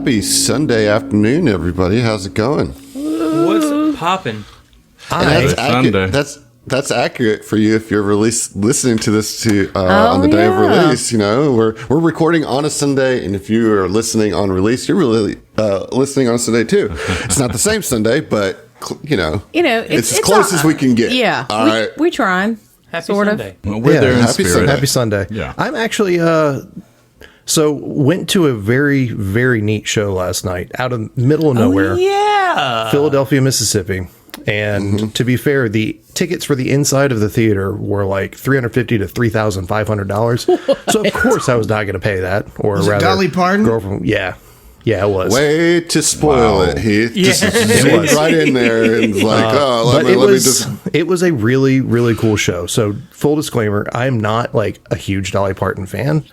Happy Sunday afternoon, everybody. How's it going? What's popping? That's accurate for you if you're listening to this on the day of release. You know, we're recording on a Sunday, and if you are listening on release, you're really listening on a Sunday too. It's not the same Sunday, but it's as close as we can get. Yeah, all right. We trying. Happy sort Sunday. of. Well, we're there in spirit. Happy Sunday. Yeah. I'm actually went to a very, very neat show last night out of the middle of nowhere. Yeah. Philadelphia, Mississippi. And to be fair, the tickets for the inside of the theater were like $350 to $3,500. So of course I was not going to pay that. Or was rather, it Dolly Parton? Girlfriend. Yeah, it was. Way to spoil it, Heath. Yeah. Just zoomed right in there and like, it was a really, really cool show. So full disclaimer, I'm not like a huge Dolly Parton fan.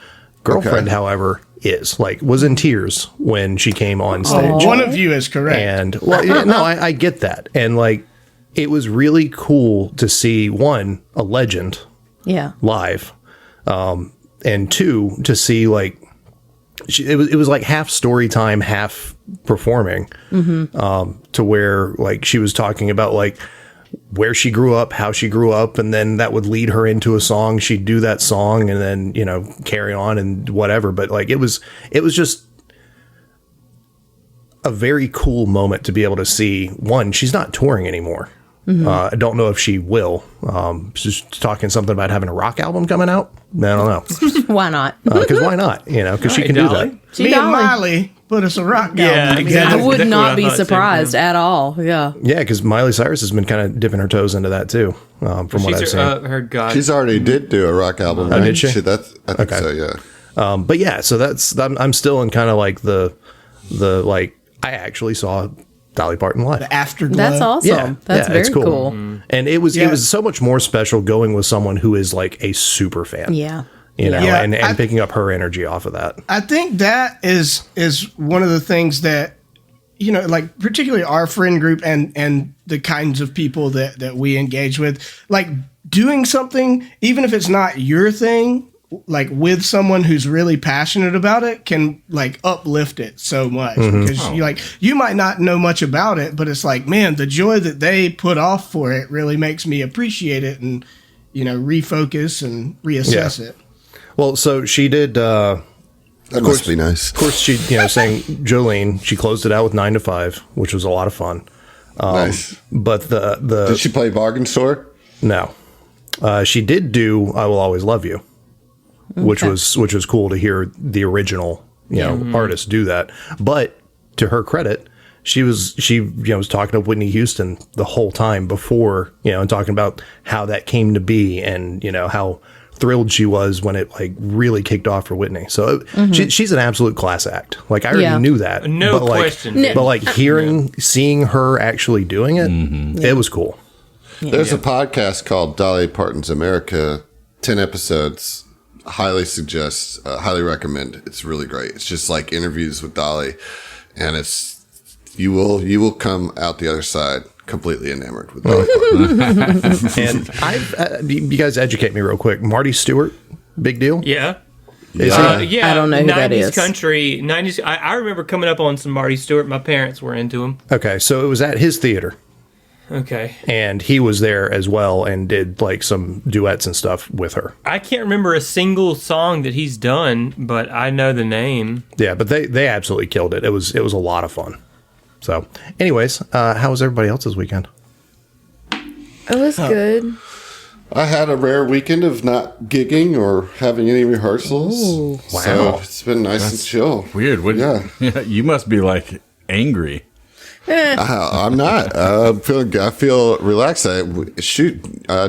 Girlfriend, however, was in tears when she came on stage. One of you is correct. And I get that. And like, it was really cool to see one, a legend live. And two, to see like, it was like half story time, half performing, to where like she was talking about like where she grew up, how she grew up, and then that would lead her into a song. She'd do that song and then, carry on and whatever. But like, it was just a very cool moment to be able to see. One, she's not touring anymore. I don't know if she will. She's talking something about having a rock album coming out. I don't know. Why not? Because why not? Because she can Dolly. do that. Me and Miley put us a rock album together. I would not be surprised at all. Yeah. Yeah, because Miley Cyrus has been kind of dipping her toes into that too, from what I've seen. She's already did do a rock album. Right? Did she? I think so, yeah. But yeah, so I'm still in kind of like the like, I actually saw Dolly Parton live. The afterglow. That's awesome. Yeah, That's very cool. And it was so much more special going with someone who is like a super fan. Yeah. And picking up her energy off of that. I think that is one of the things that, like particularly our friend group and the kinds of people that we engage with, like doing something, even if it's not your thing, like with someone who's really passionate about it can like uplift it so much because you might not know much about it, but it's like, man, the joy that they put off for it really makes me appreciate it and, refocus and reassess it. Well, so she did, that must be nice. Of course, she, sang Jolene. She closed it out with 9 to 5, which was a lot of fun. Nice. But the did she play Bargain Store? No. She did do I Will Always Love You. Which was cool to hear the original, artist do that. But to her credit, she was talking to Whitney Houston the whole time before, and talking about how that came to be and, how thrilled she was when it like really kicked off for Whitney. So she's an absolute class act. Like I already knew that. No question. But like seeing her actually doing it, it was cool. Yeah. There's a podcast called Dolly Parton's America, 10 episodes. Highly suggest, highly recommend. It's really great. It's just like interviews with Dolly, and you will come out the other side completely enamored with Dolly Parton. And you guys educate me real quick. Marty Stewart, big deal. Yeah. I don't know who that is. 90s country, 90s. I remember coming up on some Marty Stewart. My parents were into him. Okay, so it was at his theater. Okay. And he was there as well and did like some duets and stuff with her. I can't remember a single song that he's done, but I know the name. Yeah, but they absolutely killed it. It was a lot of fun. So, anyways, how was everybody else's weekend? It was good. I had a rare weekend of not gigging or having any rehearsals. Ooh, wow. So it's been nice and chill. Weird. Yeah, you must be like angry. I'm not. I feel relaxed.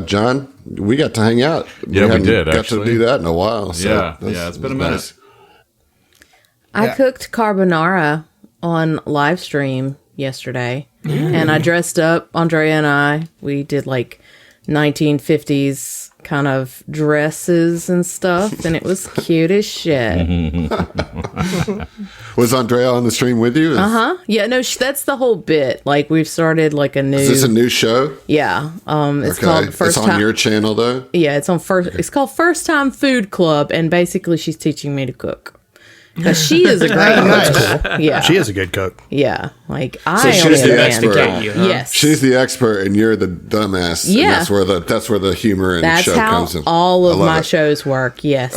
John, we got to hang out. Yeah, we did. Got to do that in a while. So it's been a minute. Nice. I cooked carbonara on live stream yesterday, and I dressed up. Andrea and we did like 1950s kind of dresses and stuff, and it was cute as shit. Was Andrea on the stream with you? Yeah, no, that's the whole bit. Like we've started like a new. Is this a new show? Yeah. It's called First Time. It's on your channel though. Yeah, it's called First Time Food Club, and basically she's teaching me to cook. 'Cause she is a great cook. Yeah. She is a good cook. Yeah. Like, So I she's the understand. expert. You, huh? Yes. She's the expert, and you're the dumbass. And Yeah. that's where the humor in the That's show how comes in. all I of love my it. shows work. Yes.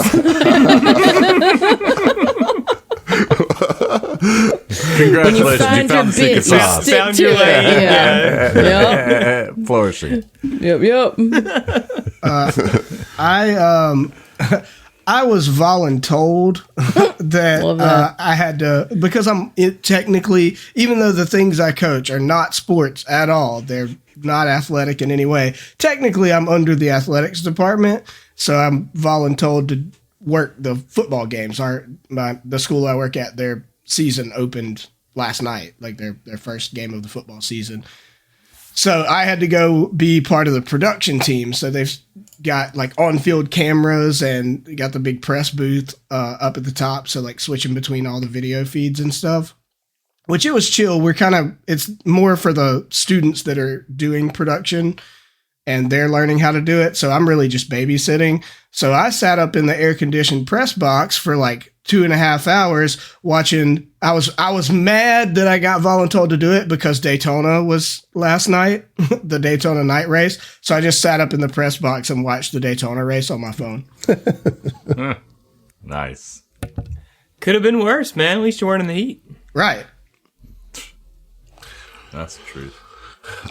Congratulations, you Find your found the secret bit, you sauce. stick Found to your it. lane. Yeah. Flourishing. Yep. I was voluntold that, Love that. I had to, because technically, even though the things I coach are not sports at all, they're not athletic in any way. Technically, I'm under the athletics department, so I'm voluntold to work the football games. The school I work at, their season opened last night, like their first game of the football season. So I had to go be part of the production team. So they've got like on-field cameras and got the big press booth up at the top. So like switching between all the video feeds and stuff, which it was chill. It's more for the students that are doing production and they're learning how to do it. So I'm really just babysitting. So I sat up in the air-conditioned press box for like 2.5 hours watching. I was mad that I got voluntold to do it because Daytona was last night, the Daytona night race. So I just sat up in the press box and watched the Daytona race on my phone. Nice. Could have been worse, man. At least you weren't in the heat. Right. That's the truth.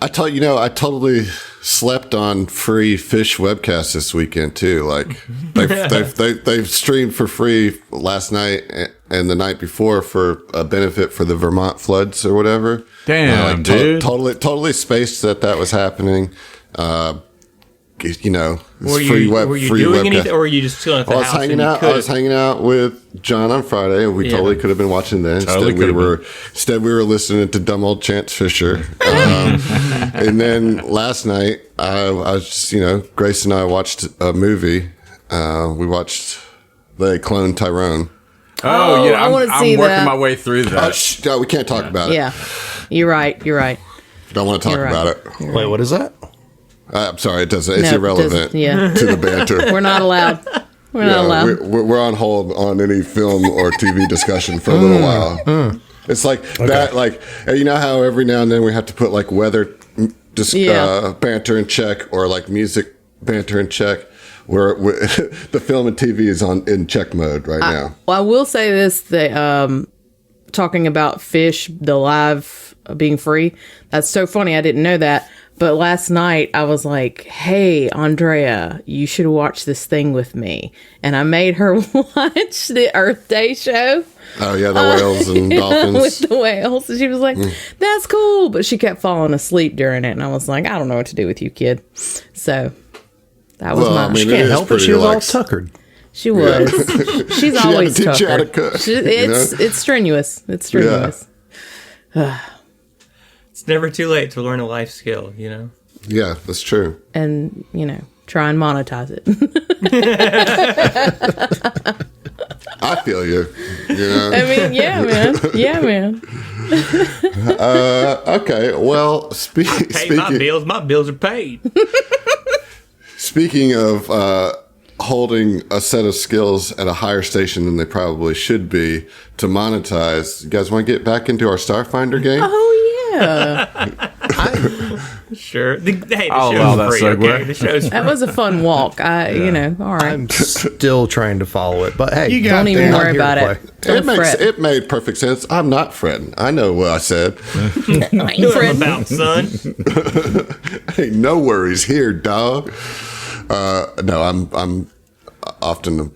I totally slept on free fish webcasts this weekend too. Like they've streamed for free last night and the night before for a benefit for the Vermont floods or whatever. Damn, dude. Totally spaced that was happening. Were it's you, free were you free doing webcast. anything, or were you just chilling at the I was house? hanging out. I was hanging out with John on Friday, and we totally could have been watching then. Instead, we were listening to dumb old Chance Fisher. And then last night, I was just, Grace and I watched a movie. We watched They Clone Tyrone. Oh, yeah. I wanna I'm see working that. my way through that. No, we can't talk about it. Yeah. You're right. Don't want to talk You're right. about it. Wait, what is that? I'm sorry, it doesn't. It's No, it irrelevant doesn't. Yeah. to the banter. We're not allowed. We're not allowed. We're on hold on any film or TV discussion for a little while. It's like that, like, you know how every now and then we have to put like weather banter in check or like music banter in check. Where the film and TV is in check mode right now. Well, I will say this: that talking about fish, the live being free. That's so funny. I didn't know that. But last night I was like, "Hey, Andrea, you should watch this thing with me." And I made her watch the Earth Day show. Oh yeah, the whales and dolphins. With the whales. And she was like, "That's cool," but she kept falling asleep during it, and I was like, "I don't know what to do with you, kid." So that was my. She can't help it. She was all tuckered. She was. She's always had to teach you how to tuckered. cook. It's strenuous. It's strenuous. It's never too late to learn a life skill, Yeah, that's true. And, try and monetize it. I feel you. I mean, yeah, man. Yeah, man. Okay. Well, Pay my bills. My bills are paid. Speaking of holding a set of skills at a higher station than they probably should be to monetize, you guys want to get back into our Starfinder game? Oh, yeah. Sure. The I'll allow show's that free, segue. okay? The show's free. That was a fun walk. All right. I'm still trying to follow it, but hey, You got Don't even there. worry I'm here about to it. play. Don't fret. It made perfect sense. I'm not fretting. I know what I said. I ain't What I'm fretting. about, son. Ain't no worries here, dog. No, I'm often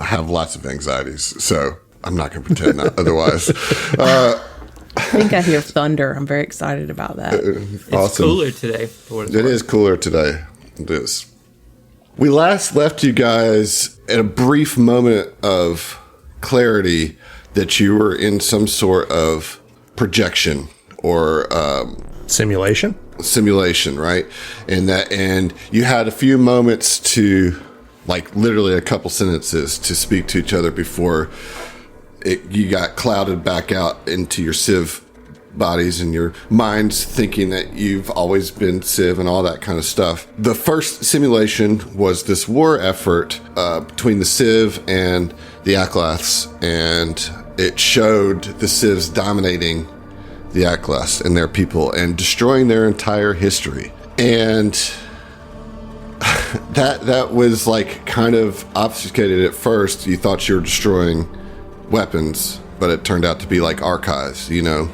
have lots of anxieties, so I'm not going to pretend otherwise. I think I hear thunder. I'm very excited about that. It's Awesome. cooler today. For what it's It worth. is cooler today. It is. We last left you guys at a brief moment of clarity that you were in some sort of projection or Simulation? simulation, right? And you had a few moments to, like, literally a couple sentences to speak to each other before you got clouded back out into your Civ bodies and your minds thinking that you've always been Civ and all that kind of stuff. The first simulation was this war effort between the Civ and the Aklaths, and it showed the Sivvs dominating the Aklaths and their people and destroying their entire history. And that was like kind of obfuscated at first. You thought you were destroying weapons, but it turned out to be like archives, you know.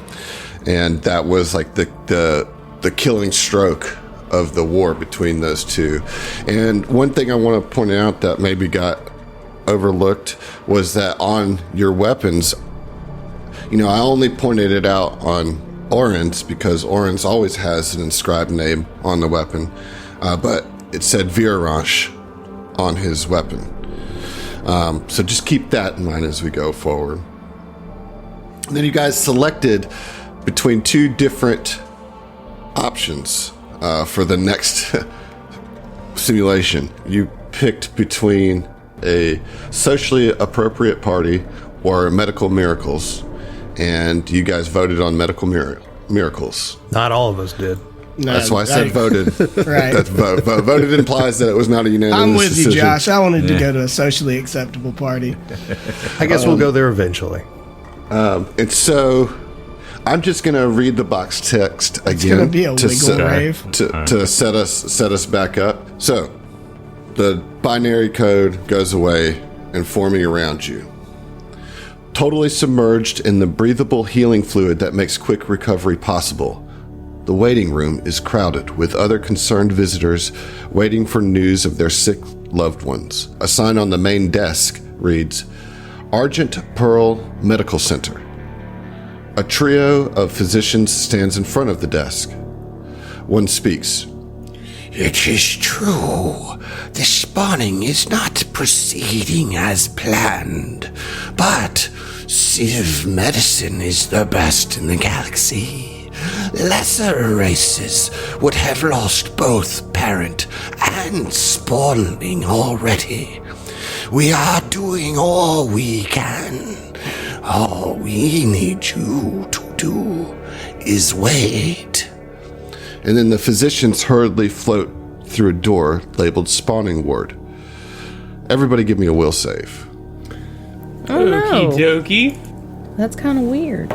And that was like the killing stroke of the war between those two. And one thing I want to point out that maybe got overlooked was that on your weapons, you know, I only pointed it out on Orin's because Orin's always has an inscribed name on the weapon, but it said Viraranch on his weapon. So just keep that in mind as we go forward. And then you guys selected between two different options for the next simulation. You picked between a socially appropriate party or medical miracles, and you guys voted on medical miracles. Not all of us did. No, That's why I said voted. Right. That's voted implies that it was not a unanimous I'm with decision. you, Josh. I wanted to go to a socially acceptable party. I guess we'll go there eventually. And so I'm just going to read the box text again. It's going to be a wiggle rave. To set us back up. So the binary code goes away and forming around you. Totally submerged in the breathable healing fluid that makes quick recovery possible. The waiting room is crowded with other concerned visitors waiting for news of their sick loved ones. A sign on the main desk reads, Argent Pearl Medical Center. A trio of physicians stands in front of the desk. One speaks. It is true. The spawning is not proceeding as planned, but Civ medicine is the best in the galaxy. Lesser races would have lost both parent and spawning already. We are doing all we can. All we need you to do is wait. And then the physicians hurriedly float through a door labeled spawning ward. Everybody give me a will save. Oh, no. Okie dokie. That's kind of weird.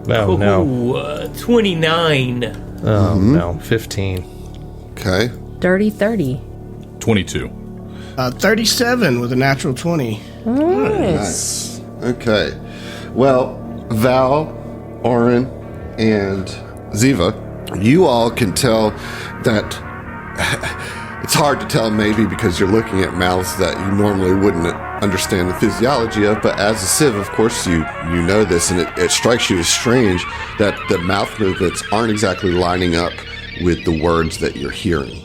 Oh, no. Ooh, 29. Oh, no. 15. Okay. Dirty 30. 22. 37 with a natural 20. Nice. Okay. Well, Val, Orin, and Ziva, you all can tell that it's hard to tell maybe because you're looking at mouths that you normally wouldn't understand the physiology of, but as a Civ, of course, you know this, and it strikes you as strange that the mouth movements aren't exactly lining up with the words that you're hearing.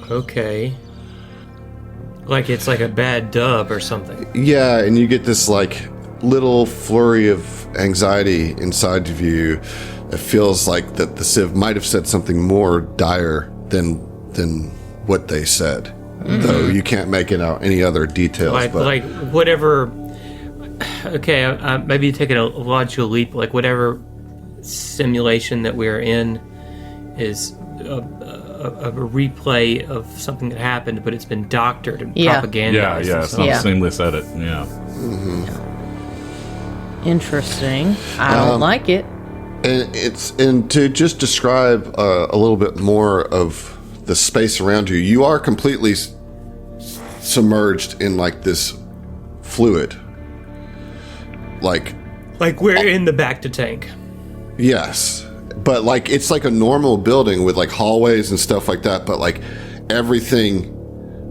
Okay. Like it's like a bad dub or something. Yeah, and you get this like little flurry of anxiety inside of you. It feels like that the Civ might have said something more dire than what they said, though you can't make it out any other details. Like whatever. Okay, maybe taking a logical leap. Like whatever simulation that we're in is a replay of something that happened, but it's been doctored and propagandized. Yeah, it's not seamless edit. Yeah. Interesting. I don't like it. And to just describe a little bit more of the space around you, you are completely submerged in like this fluid. Like we're in the back to tank. Yes, but like it's like a normal building with like hallways and stuff like that. But like everything,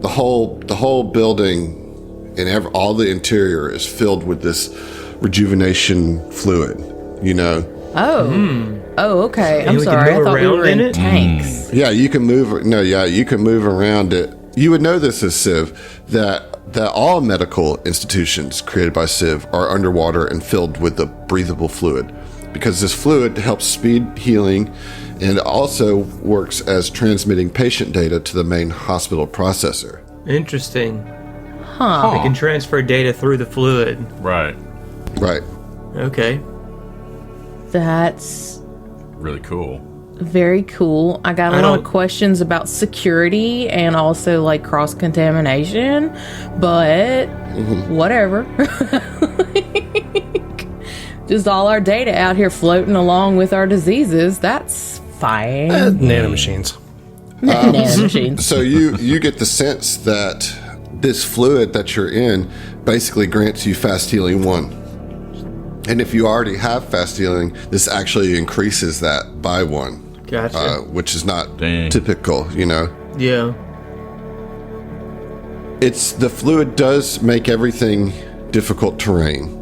the whole building and all the interior is filled with this rejuvenation fluid. You know. Oh, okay. I'm we can sorry. I move thought we around were in in it? tanks. Yeah, you can move. No, yeah, you can move around it. You would know this as Civ that all medical institutions created by Civ are underwater and filled with the breathable fluid, because this fluid helps speed healing and also works as transmitting patient data to the main hospital processor. Interesting. Huh. They can transfer data through the fluid. Right. Right. Okay. That's Really cool. very cool. I got a lot of questions about security and also like cross-contamination, but whatever. Just all our data out here floating along with our diseases. That's fine. Nanomachines. Nanomachines. So you get the sense that this fluid that you're in basically grants you fast healing 1. And if you already have fast healing, this actually increases that by 1. Gotcha. Which is not typical, you know? Yeah. The fluid does make everything difficult terrain.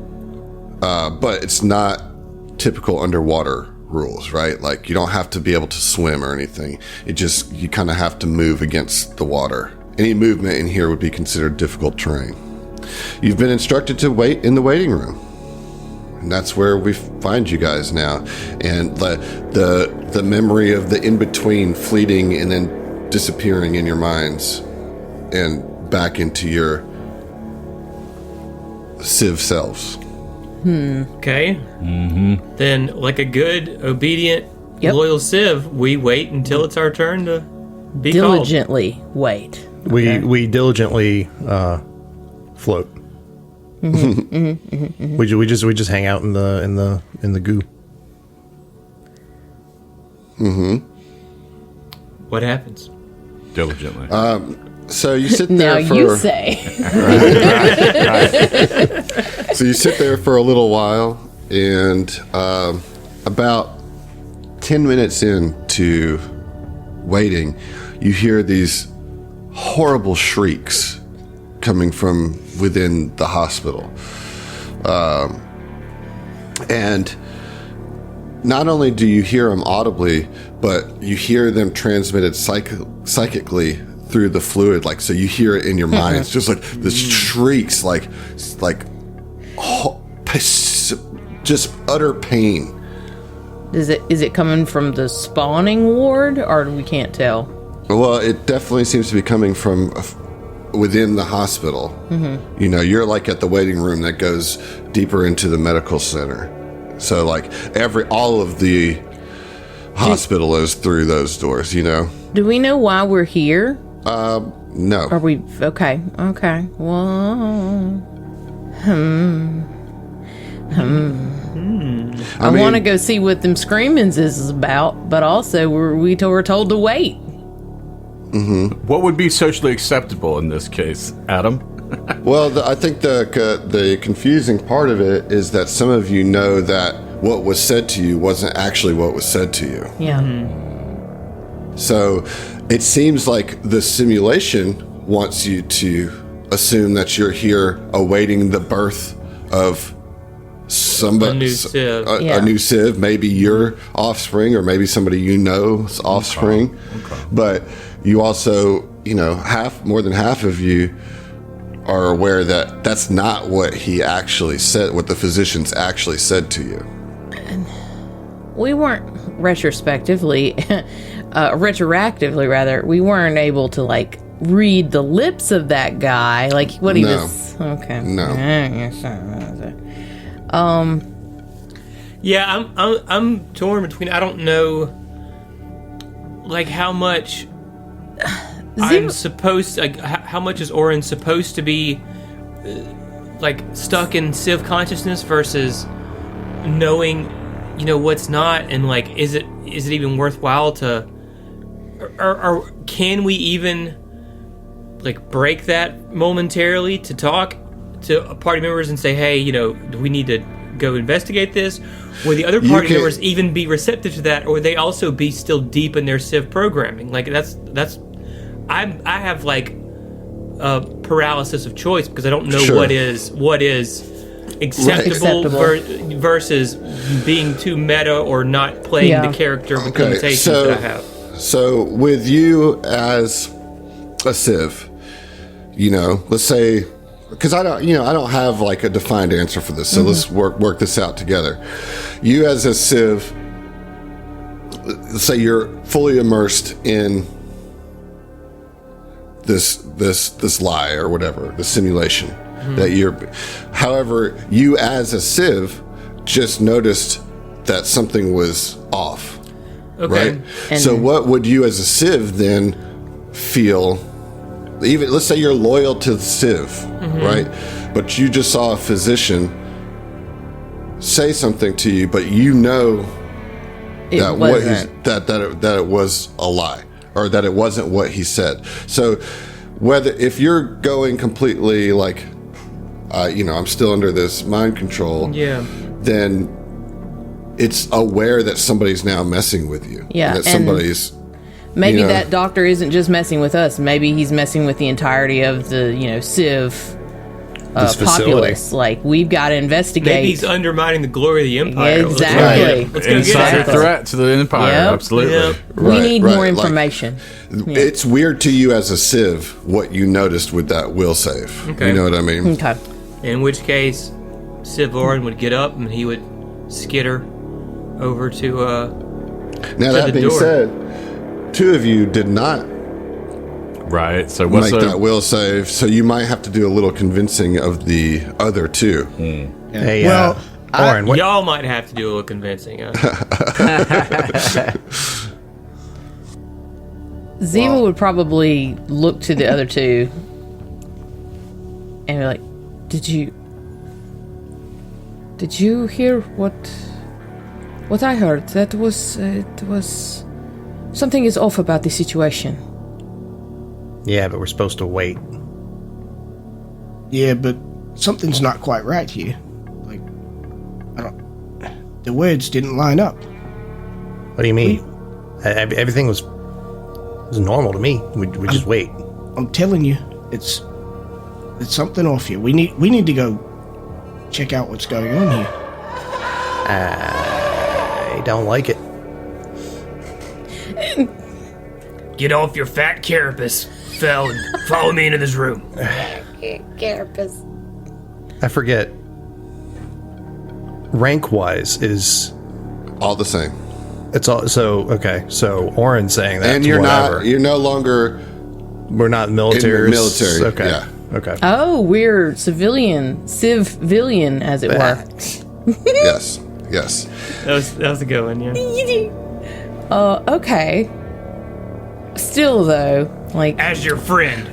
But it's not typical underwater rules, right? Like, you don't have to be able to swim or anything. You kind of have to move against the water. Any movement in here would be considered difficult terrain. You've been instructed to wait in the waiting room. And that's where we find you guys now. And the memory of the in-between fleeting and then disappearing in your minds and back into your Civ selves. Okay. Then, like a good, obedient, loyal Civ, we wait until it's our turn to be diligently wait. We diligently float. We just hang out in the goo. What happens? Diligently. So you sit there now you say. So you sit there for a little while, and about 10 minutes into waiting, you hear these horrible shrieks coming from within the hospital. And not only do you hear them audibly, but you hear them transmitted psychically through the fluid. Like, so you hear it in your mind. It's just like this shrieks, just utter pain. Is it coming from the spawning ward, or we can't tell? Well, it definitely seems to be coming from within the hospital. You know, you're like at the waiting room that goes deeper into the medical center. So like all of the hospital is through those doors, you know? Do we know why we're here? No. Are we okay? Well, I want to go see what them screamings is about, but also we were told to wait. What would be socially acceptable in this case, Adam? Well, I think the confusing part of it is that some of you know that what was said to you wasn't actually what was said to you. Yeah. So it seems like the simulation wants you to assume that you're here awaiting the birth of somebody, a new Civ. A new Civ, maybe your offspring or maybe somebody you know's offspring. Okay. But you also, more than half of you are aware that that's not what he actually said, what the physicians actually said to you. We weren't retroactively, we weren't able to like read the lips of that guy, like what he was. Okay. No. Yeah, I'm torn between. I don't know, like how much I'm supposed. Like how much is Orin supposed to be, like stuck in Civ consciousness versus knowing, what's not, and like is it even worthwhile to, or can we even like break that momentarily to talk to party members and say, hey, do we need to go investigate this? Will the other party members even be receptive to that, or would they also be still deep in their Civ programming? Like that's I have like a paralysis of choice because I don't know what is acceptable versus being too meta or not playing the character with limitations that I have. So with you as a Civ, let's say, because I don't have like a defined answer for this, so let's work this out together. You as a Civ, let's say you're fully immersed in this lie or whatever, the simulation that you're. However, you as a Civ just noticed that something was off. Okay. right? And- So what would you as a Civ then feel? Even let's say you're loyal to the Civ, right? But you just saw a physician say something to you, but you know It that wasn't. that it was a lie, or that it wasn't what he said. So whether if you're going completely like, I'm still under this mind control, Yeah. then it's aware that somebody's now messing with you. Yeah, that and- somebody's. Maybe you know, that doctor isn't just messing with us. Maybe he's messing with the entirety of the, Civ This facility. populace. Like, we've got to investigate. Maybe he's undermining the glory of the empire. Exactly. Let's go get Insider it. threat to the empire. Yep. Absolutely. Yep. we Right, need right, more like- information. It's weird to you as a Civ what you noticed with that will save. Okay. You know what I mean? Okay. In which case, Civ Orin would get up and he would skitter over to. Now that the being door. said, two of you did not Right. So what's make that will save, so you might have to do a little convincing of the other two. Hey, Well, Oren, what, Y'all might have to do a little convincing. Ziva would probably look to the other two and be like, Did you hear what I heard? That was it was something is off about the situation. yeah, but we're supposed to wait. Yeah, but something's not quite right here. Like, the words didn't line up. What do you mean? Everything was normal to me. We just wait. I'm telling you, it's something off here. We need to go check out what's going on here. I don't like it. Get off your fat carapace, Fel, and follow me into this room. I forget. Rank-wise is All the same. it's all so okay. So Oren's saying that, And you're whatever. you're no longer We're not military. in the military. Okay. Yeah. Okay. Oh, we're civilian, as it were. Yes. Yes. That was a good one, yeah. Okay. Still though, like As your friend,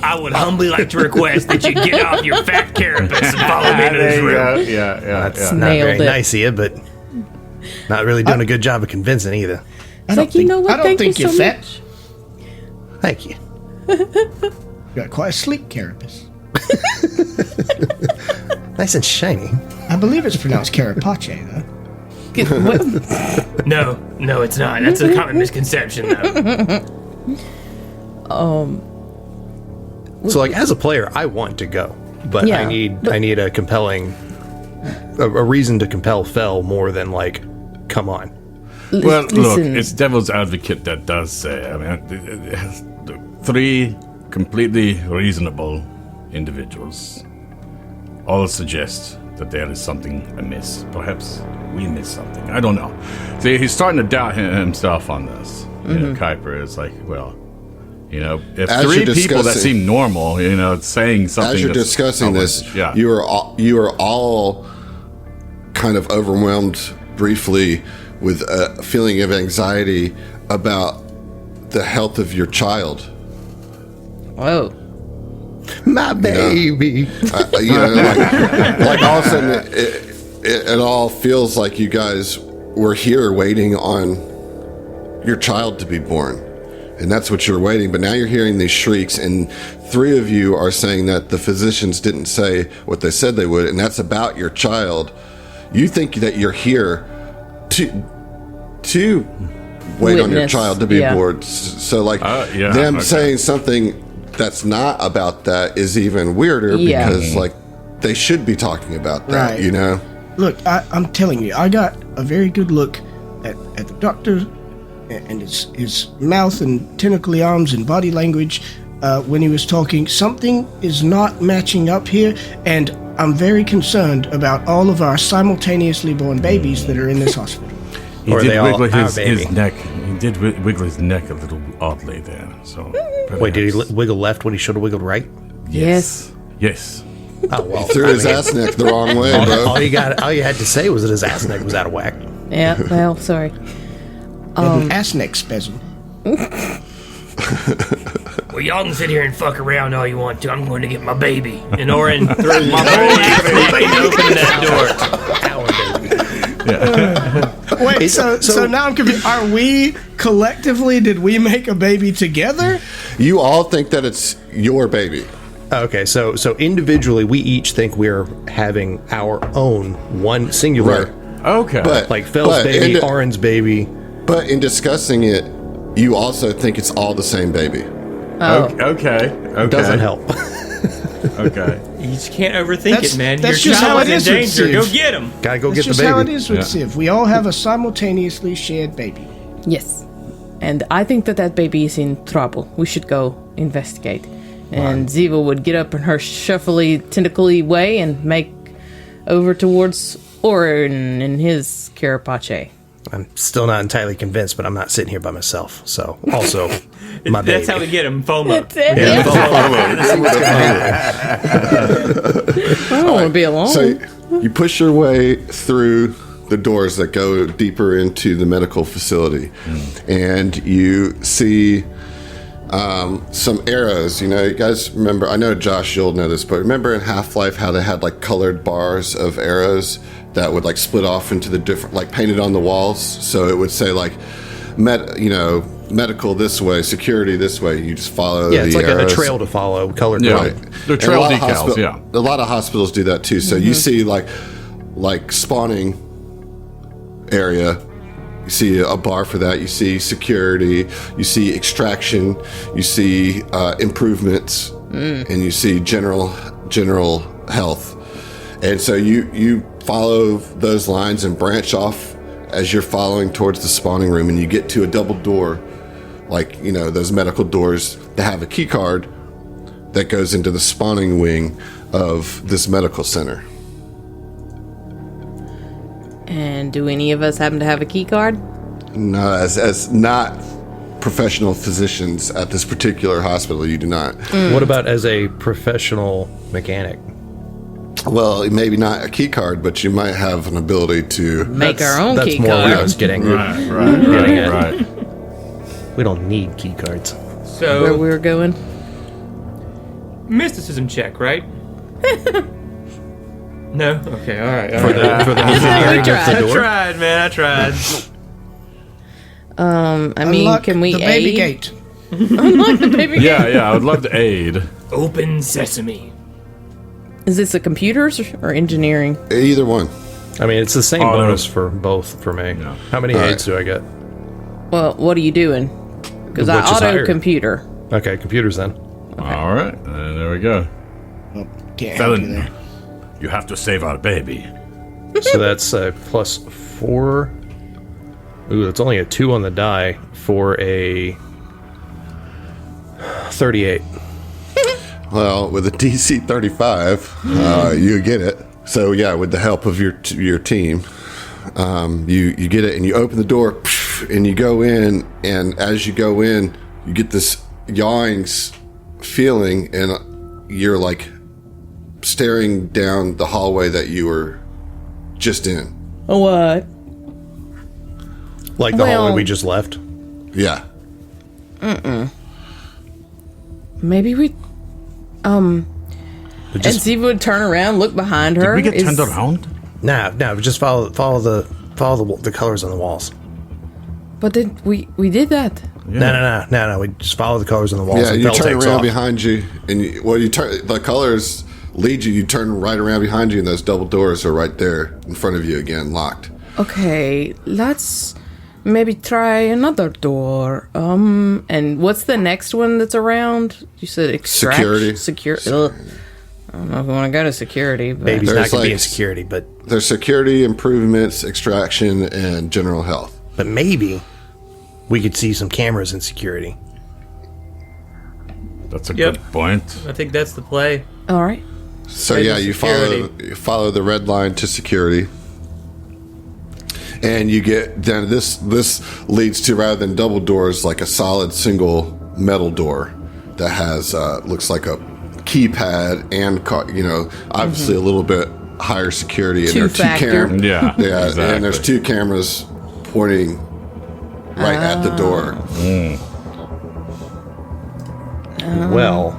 I would humbly like to request that you get off your fat carapace and follow me into this room. Yeah. That's not Nailed very it. nice of you, but not really doing a good job of convincing either. it's like, you know what? I don't Thank think you you're so fat. much. Thank you. You got quite a sleek carapace. Nice and shiny. I believe it's pronounced carapace, though. No, it's not. That's a common misconception, though. So, like, as a player, I want to go, but Yeah, I need a compelling, a reason to compel Fel more than like, come on. Well, look, Listen. it's devil's advocate that does say. I mean, it has three completely reasonable individuals all suggest that there is something amiss. Perhaps we missed something. I don't know. See, he's starting to doubt himself on this. You know, Kuiper is like, well, if As three you're people that discussing- seem normal, saying something. As you're that's discussing this, yeah, you are all kind of overwhelmed briefly with a feeling of anxiety about the health of your child. Whoa. My baby. Like all of a sudden, it all feels like you guys were here waiting on your child to be born. And that's what you're waiting. But now you're hearing these shrieks, and three of you are saying that the physicians didn't say what they said they would, and that's about your child. You think that you're here to wait on your Witness, child to be yeah. born. So, like, yeah, them okay. saying something that's not about that is even weirder Yeah. because, like, they should be talking about that, Right. Look, I'm telling you, I got a very good look at the doctor and his mouth and tentacly arms and body language when he was talking. Something is not matching up here, and I'm very concerned about all of our simultaneously born babies that are in this hospital. He Or are did they all wiggle our his baby? neck. He did wiggle his neck a little oddly there. So Wait, did he perhaps- wiggle left when he should have wiggled right? Yes. Yes. Oh well. Threw his ass neck the wrong way, bro. All you had to say was that his ass neck was out of whack. Yeah, well, sorry. Ass neck spasm. Well, y'all can sit here and fuck around all you want to. I'm going to get my baby. And Oren throws my baby and open that door. Wait, so now I'm confused. Are we collectively, did we make a baby together? You all think that it's your baby. Okay, so individually, we each think we're having our own one singular, Right. Okay. like Phil's baby, Oren's baby. But in discussing it, you also think it's all the same baby. Okay. Doesn't help. Okay. You just can't overthink it, man. That's Your just how child it is in is with danger. Go Siv. get him. Gotta go That's get the just how it baby. is with Siv. We all have a simultaneously shared baby. Yes. And I think that baby is in trouble. We should go investigate. And Ziva would get up in her shuffly, tentacly way and make over towards Oren and his carapace. I'm still not entirely convinced, but I'm not sitting here by myself. So, also, my baby. That's how we get him. FOMO. That's it. Yeah. I don't want to be alone. So you push your way through the doors that go deeper into the medical facility, and you see some arrows. You know, you guys remember, I know Josh, you'll know this, but remember in Half-Life how they had like colored bars of arrows that would like split off into the different, like painted on the walls? So it would say like, medical this way, security this way. You just follow the it's like a arrows. trail to follow, colored. Yeah. Right. The And trail a lot of decals, yeah. A lot of hospitals do that too. So you see like spawning area, you see a bar for that, you see security, you see extraction, you see improvements, and you see general health. And so you follow those lines and branch off as you're following towards the spawning room, and you get to a double door, like, you know, those medical doors that have a key card that goes into the spawning wing of this medical center. And do any of us happen to have a key card? No, as not professional physicians at this particular hospital, you do not. What about as a professional mechanic? Well, maybe not a key card, but you might have an ability to Make our own That's key more card. where I was getting. Right. We don't need key cards. Where So, we were going? mysticism check, right? No? Okay, all right. For the engineering of tried. the I door. tried, man. I tried. I mean, Unlock can we the baby aid? gate? Unlock the baby gate? Yeah, I would love to aid. Open sesame. Is this a computers or engineering? either one. I mean, it's the same Oh, no. bonus for both for me. Yeah. How many All aids do I get? Well, what are you doing? Because I Which is auto higher? computer. Okay, computers then. All right, there we go. Can't help you Felon, there. you have to save our baby. So that's plus 4. Ooh, that's only a 2 on the die for a 38. Well, with a DC 35, you get it. So yeah, with the help of your team, you get it, and you open the door, and you go in. And as you go in, you get this yawing feeling, and you're like staring down the hallway that you were just in. What? Like the Well- hallway we just left. Yeah. Maybe we. And Ziva would turn around, look behind her. Did we get Is- turned around? Nah, just follow the colors on the walls. But then we did that. No. We just follow the colors on the walls. Yeah, and you Bell turn takes around off. behind you, and you turn. The colors lead you. You turn right around behind you, and those double doors are right there in front of you again, locked. Okay, let's maybe try another door. And what's the next one that's around? You said extract? Security. Ugh. I don't know if we want to go to security, but Baby's not There's going to be like- in security, but There's security, improvements, extraction, and general health. maybe we could see some cameras in security. That's a Yep. good point. I think that's the play. all right. So Right, yeah, the you security. follow the red line to security, and you get down. This leads to, rather than double doors, like a solid single metal door that has looks like a keypad and obviously a little bit higher security. And there are Two-factor. cameras. Yeah, Yeah, exactly. and there's 2 cameras pointing right at the door. Well,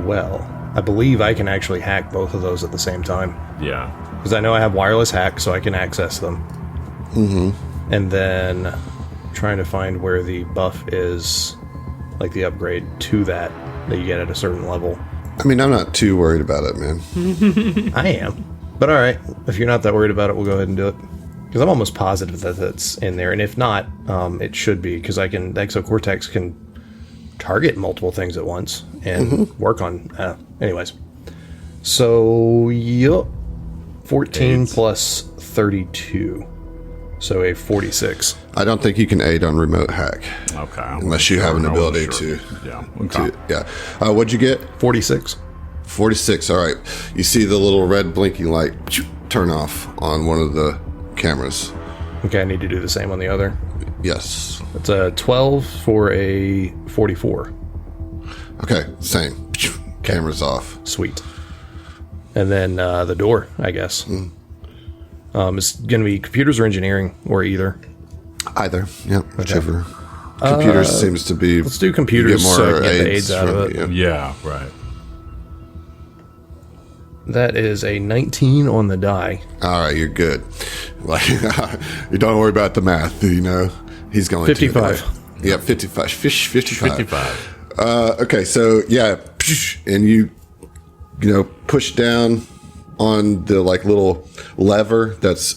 Well. I believe I can actually hack both of those at the same time. Yeah. Because I know I have wireless hack, so I can access them. Mm-hmm. And then trying to find where the buff is, like the upgrade to that you get at a certain level. I mean, I'm not too worried about it, man. I am. But all right, if you're not that worried about it, we'll go ahead and do it. Because I'm almost positive that that's in there. And if not, it should be. Because the Exocortex can target multiple things at once and work on... anyways. So, yep. 14 plus 32. So a 46. I don't think you can aid on remote hack. Okay. Unless you have an ability to. Yeah. Okay. Yeah. What'd you get? 46. 46. All right. You see the little red blinking light turn off on one of the cameras. Okay, I need to do the same on the other. Yes. It's a 12 for a 44. Okay. Same. Camera's off. Sweet. And then the door, I guess. It's going to be computers or engineering, or either. Either. Yep. Whichever. Computers seems to be. Let's do computers so I can get the aids out of it. Yeah, right. That is a 19 on the die. All right, you're good. Like, you don't worry about the math. You know, he's going 55. to. Yeah, 55. 55. 55. Okay, so yeah, and you push down on the little lever that's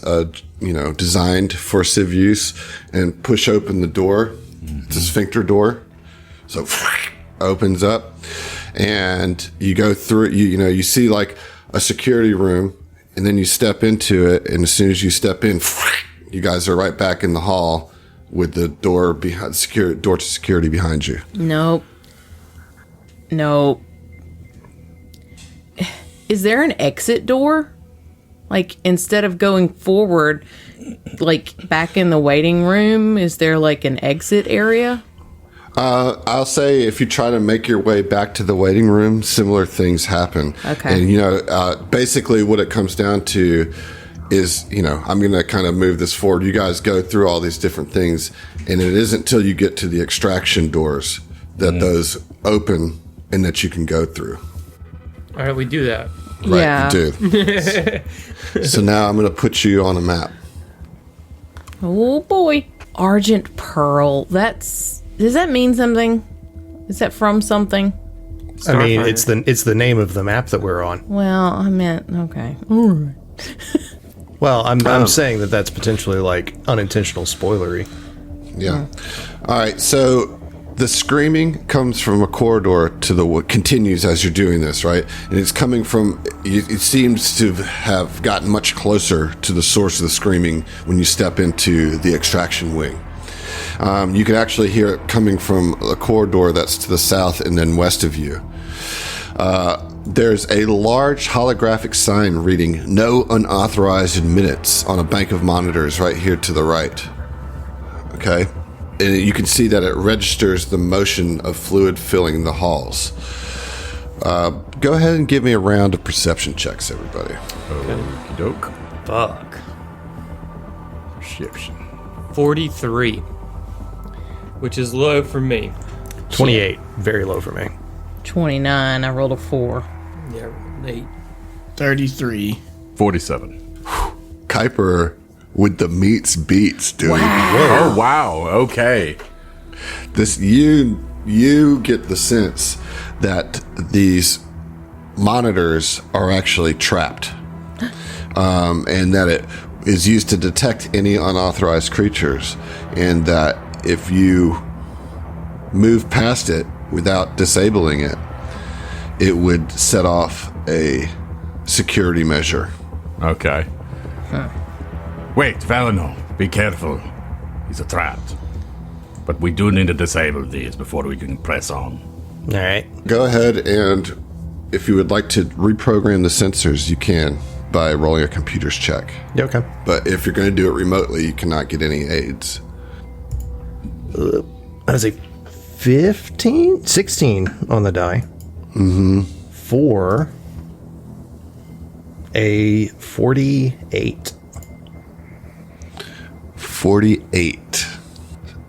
designed for Civ use, and push open the door. It's a sphincter door, so opens up, and you go through it. You see like a security room, and then you step into it, and as soon as you step in, you guys are right back in the hall with the door behind door to security behind you. Nope. Is there an exit door? Like, instead of going forward, like back in the waiting room, is there like an exit area? I'll say if you try to make your way back to the waiting room, similar things happen. Okay. And, basically what it comes down to is, I'm going to kind of move this forward. You guys go through all these different things, and it isn't until you get to the extraction doors that those open and that you can go through. All right, we do that. Right, Yeah. you do. So now I'm going to put you on a map. Oh boy. Argent Pearl. Does that mean something? Is that from something? I mean, Starfinder. it's the name of the map that we're on. Well, I meant, okay. Well, I'm saying that's potentially like unintentional spoilery. Yeah. All right. So the screaming comes from a corridor continues as you're doing this, right? And it's coming from, it seems to have gotten much closer to the source of the screaming when you step into the extraction wing. You can actually hear it coming from a corridor that's to the south and then west of you. There's a large holographic sign reading "No unauthorized minutes" on a bank of monitors right here to the right. Okay? And you can see that it registers the motion of fluid filling the halls. Go ahead and give me a round of perception checks, everybody. Okie doke. Fuck. Perception. 43, which is low for me. 28. Very low for me. 29. I rolled a 4. Yeah, 8. 33. 47. Kuiper with the meets beats, dude. Oh, wow. Okay. This you get the sense that these monitors are actually trapped, and that it is used to detect any unauthorized creatures, and that if you move past it without disabling it, it would set off a security measure. Okay. Wait, Valeno, be careful. He's a trap. But we do need to disable these before we can press on. All right. Go ahead, and if you would like to reprogram the sensors, you can by rolling a computer's check. Yeah, okay. But if you're going to do it remotely, you cannot get any aids. That's a 16 on the die. Mm-hmm. For a 48. 48.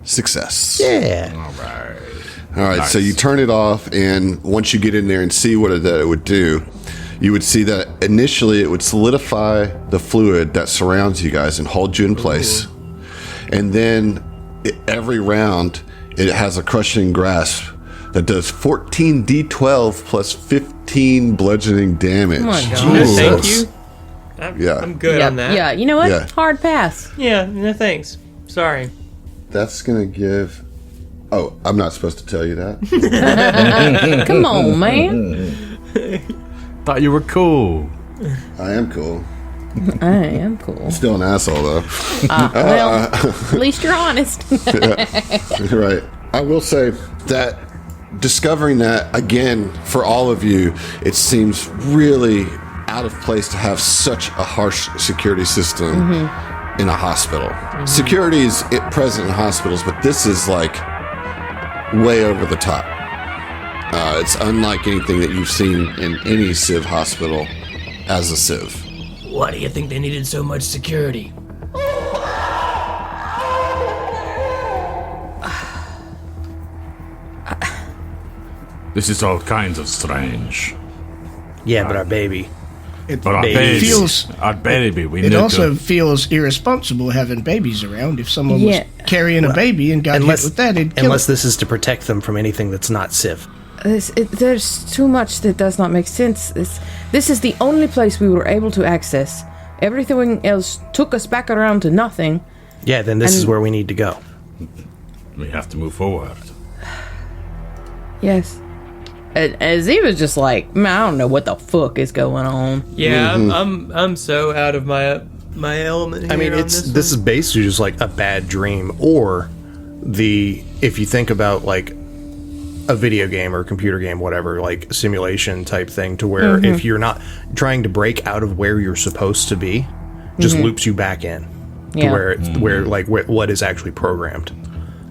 Success. Yeah. All right, Nice. so you turn it off, and once you get in there and see what it would do, you would see that initially it would solidify the fluid that surrounds you guys and hold you in place. And then every round, it has a crushing grasp that does 14d12 plus 15 bludgeoning damage. Oh my God. No, Jesus. thank you. I'm good yeah, on that. yeah. You know what? Yeah. Hard pass. Yeah, no thanks. Sorry. That's going to give... Oh, I'm not supposed to tell you that. Come on, man. Thought you were cool. I am cool. I am cool. Still an asshole, though. Well, at least you're honest. Right. I will say that discovering that, again, for all of you, it seems really out of place to have such a harsh security system in a hospital. Security is present in hospitals, but this is like way over the top. It's unlike anything that you've seen in any Civ hospital as a Civ. Why do you think they needed so much security? This is all kinds of strange. Yeah, but our baby. It, But our it baby, feels. our baby, we It need also to... feels irresponsible having babies around. If someone Yeah. was carrying a baby and got hit with that, it'd kill unless it. this is to protect them from anything that's not Civ. There's too much that does not make sense. This is the only place we were able to access. Everything else took us back around to nothing. Yeah, then this is And- where we need to go. We have to move forward. Yes. And Z was just like, man, I don't know what the fuck is going on. Yeah, I'm so out of my element here. I mean, on this this is basically just like a bad dream, or if you think about like a video game or computer game, whatever, like simulation type thing, to where if you're not trying to break out of where you're supposed to be, just loops you back in to Yeah. where it's where like what is actually programmed.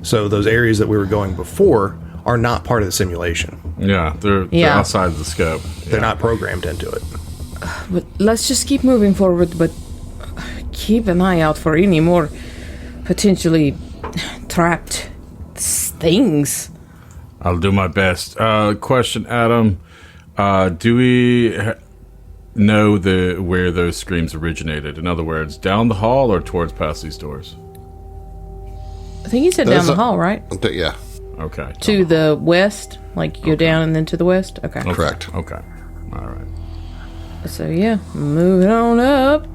So those areas that we were going before are not part of the simulation. Yeah, they're Yeah. outside the scope. They're not programmed into it. But let's just keep moving forward, but keep an eye out for any more potentially trapped things. I'll do my best. Question, Adam. Do we know where those screams originated? In other words, down the hall or towards past these doors? I think you said down the hall, right? Yeah, Okay. To the west, like you go down and then to the west. Okay. correct. Okay. All right. So yeah, moving on up.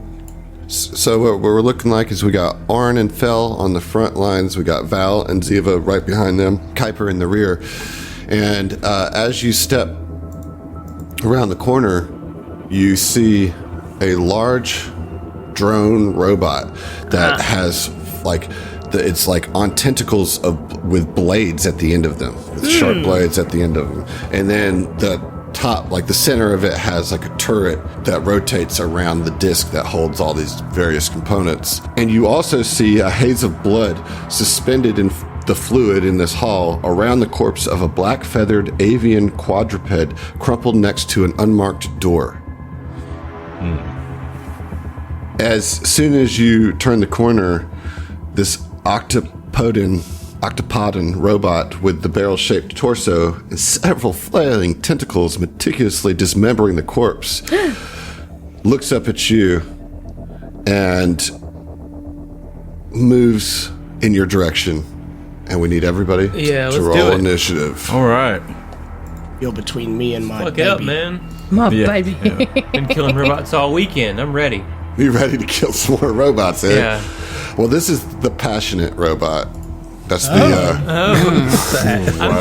So what we're looking like is we got Arn and Fell on the front lines. We got Val and Ziva right behind them. Kuiper in the rear. And as you step around the corner, you see a large drone robot that has like it's like on tentacles with blades at the end of them, with sharp blades at the end of them, and then the top, like the center of it, has like a turret that rotates around the disc that holds all these various components. And you also see a haze of blood suspended in the fluid in this hall around the corpse of a black feathered avian quadruped crumpled next to an unmarked door. As soon as you turn the corner, this octopodon robot with the barrel-shaped torso and several flailing tentacles meticulously dismembering the corpse looks up at you and moves in your direction. And we need everybody Yeah, to let's roll do it. initiative. All right. You're between me and my Fuck baby. it up, man. My Yeah, baby. Been killing robots all weekend. I'm ready. You ready to kill some more robots, eh? Yeah. Well, this is the passionate robot. That's the I'm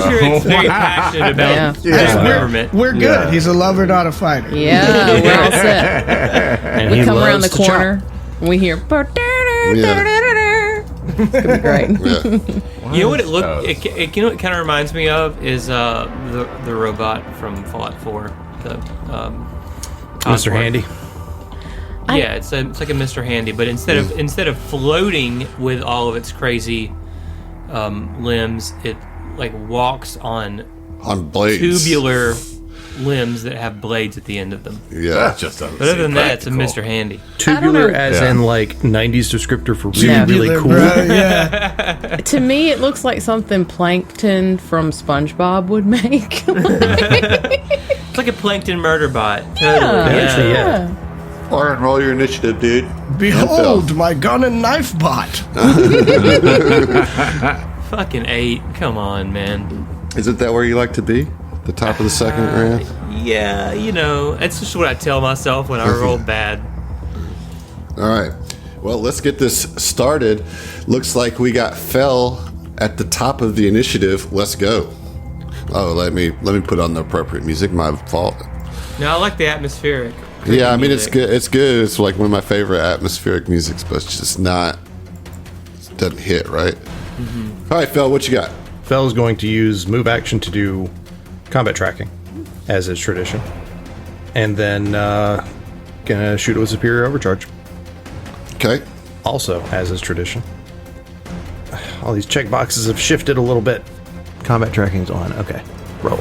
sure it's very passionate about Yeah. government. We're good. He's a lover, not a fighter. Yeah, we're all set. And We he come around the loves to chop. corner and we hear. It's gonna be great. You know what it looked? You know what it kind of reminds me of is the robot from Fallout 4. The Mr. Osborne. Handy. Yeah, it's like a Mr. Handy, but instead of floating with all of its crazy limbs, it like walks on on blades. tubular limbs that have blades at the end of them. Yeah. That just doesn't But other seem than that, it's a practical. Mr. Handy. Tubular know. as Yeah. in like 90s descriptor for really, Yeah. really cool. Yeah. To me, it looks like something Plankton from SpongeBob would make. It's like a plankton murder bot. Totally. Actually, yeah. All right, roll your initiative, dude. Behold, my gun and knife bot. Fucking 8. Come on, man. Isn't that where you like to be? The top of the second round? Yeah, it's just what I tell myself when I roll bad. All right. Well, let's get this started. Looks like we got Fell at the top of the initiative. Let's go. Oh, let me put on the appropriate music. My fault. No, I like the atmospheric. Yeah, I mean it's music. good. It's good. It's like one of my favorite atmospheric musics, but it's just not. It doesn't hit right. All right, Phil, what you got? Fell's going to use move action to do combat tracking, as is tradition, and then gonna shoot it with superior overcharge, Okay. also as is tradition. All these checkboxes have shifted a little bit. Combat tracking's on. Okay, roll.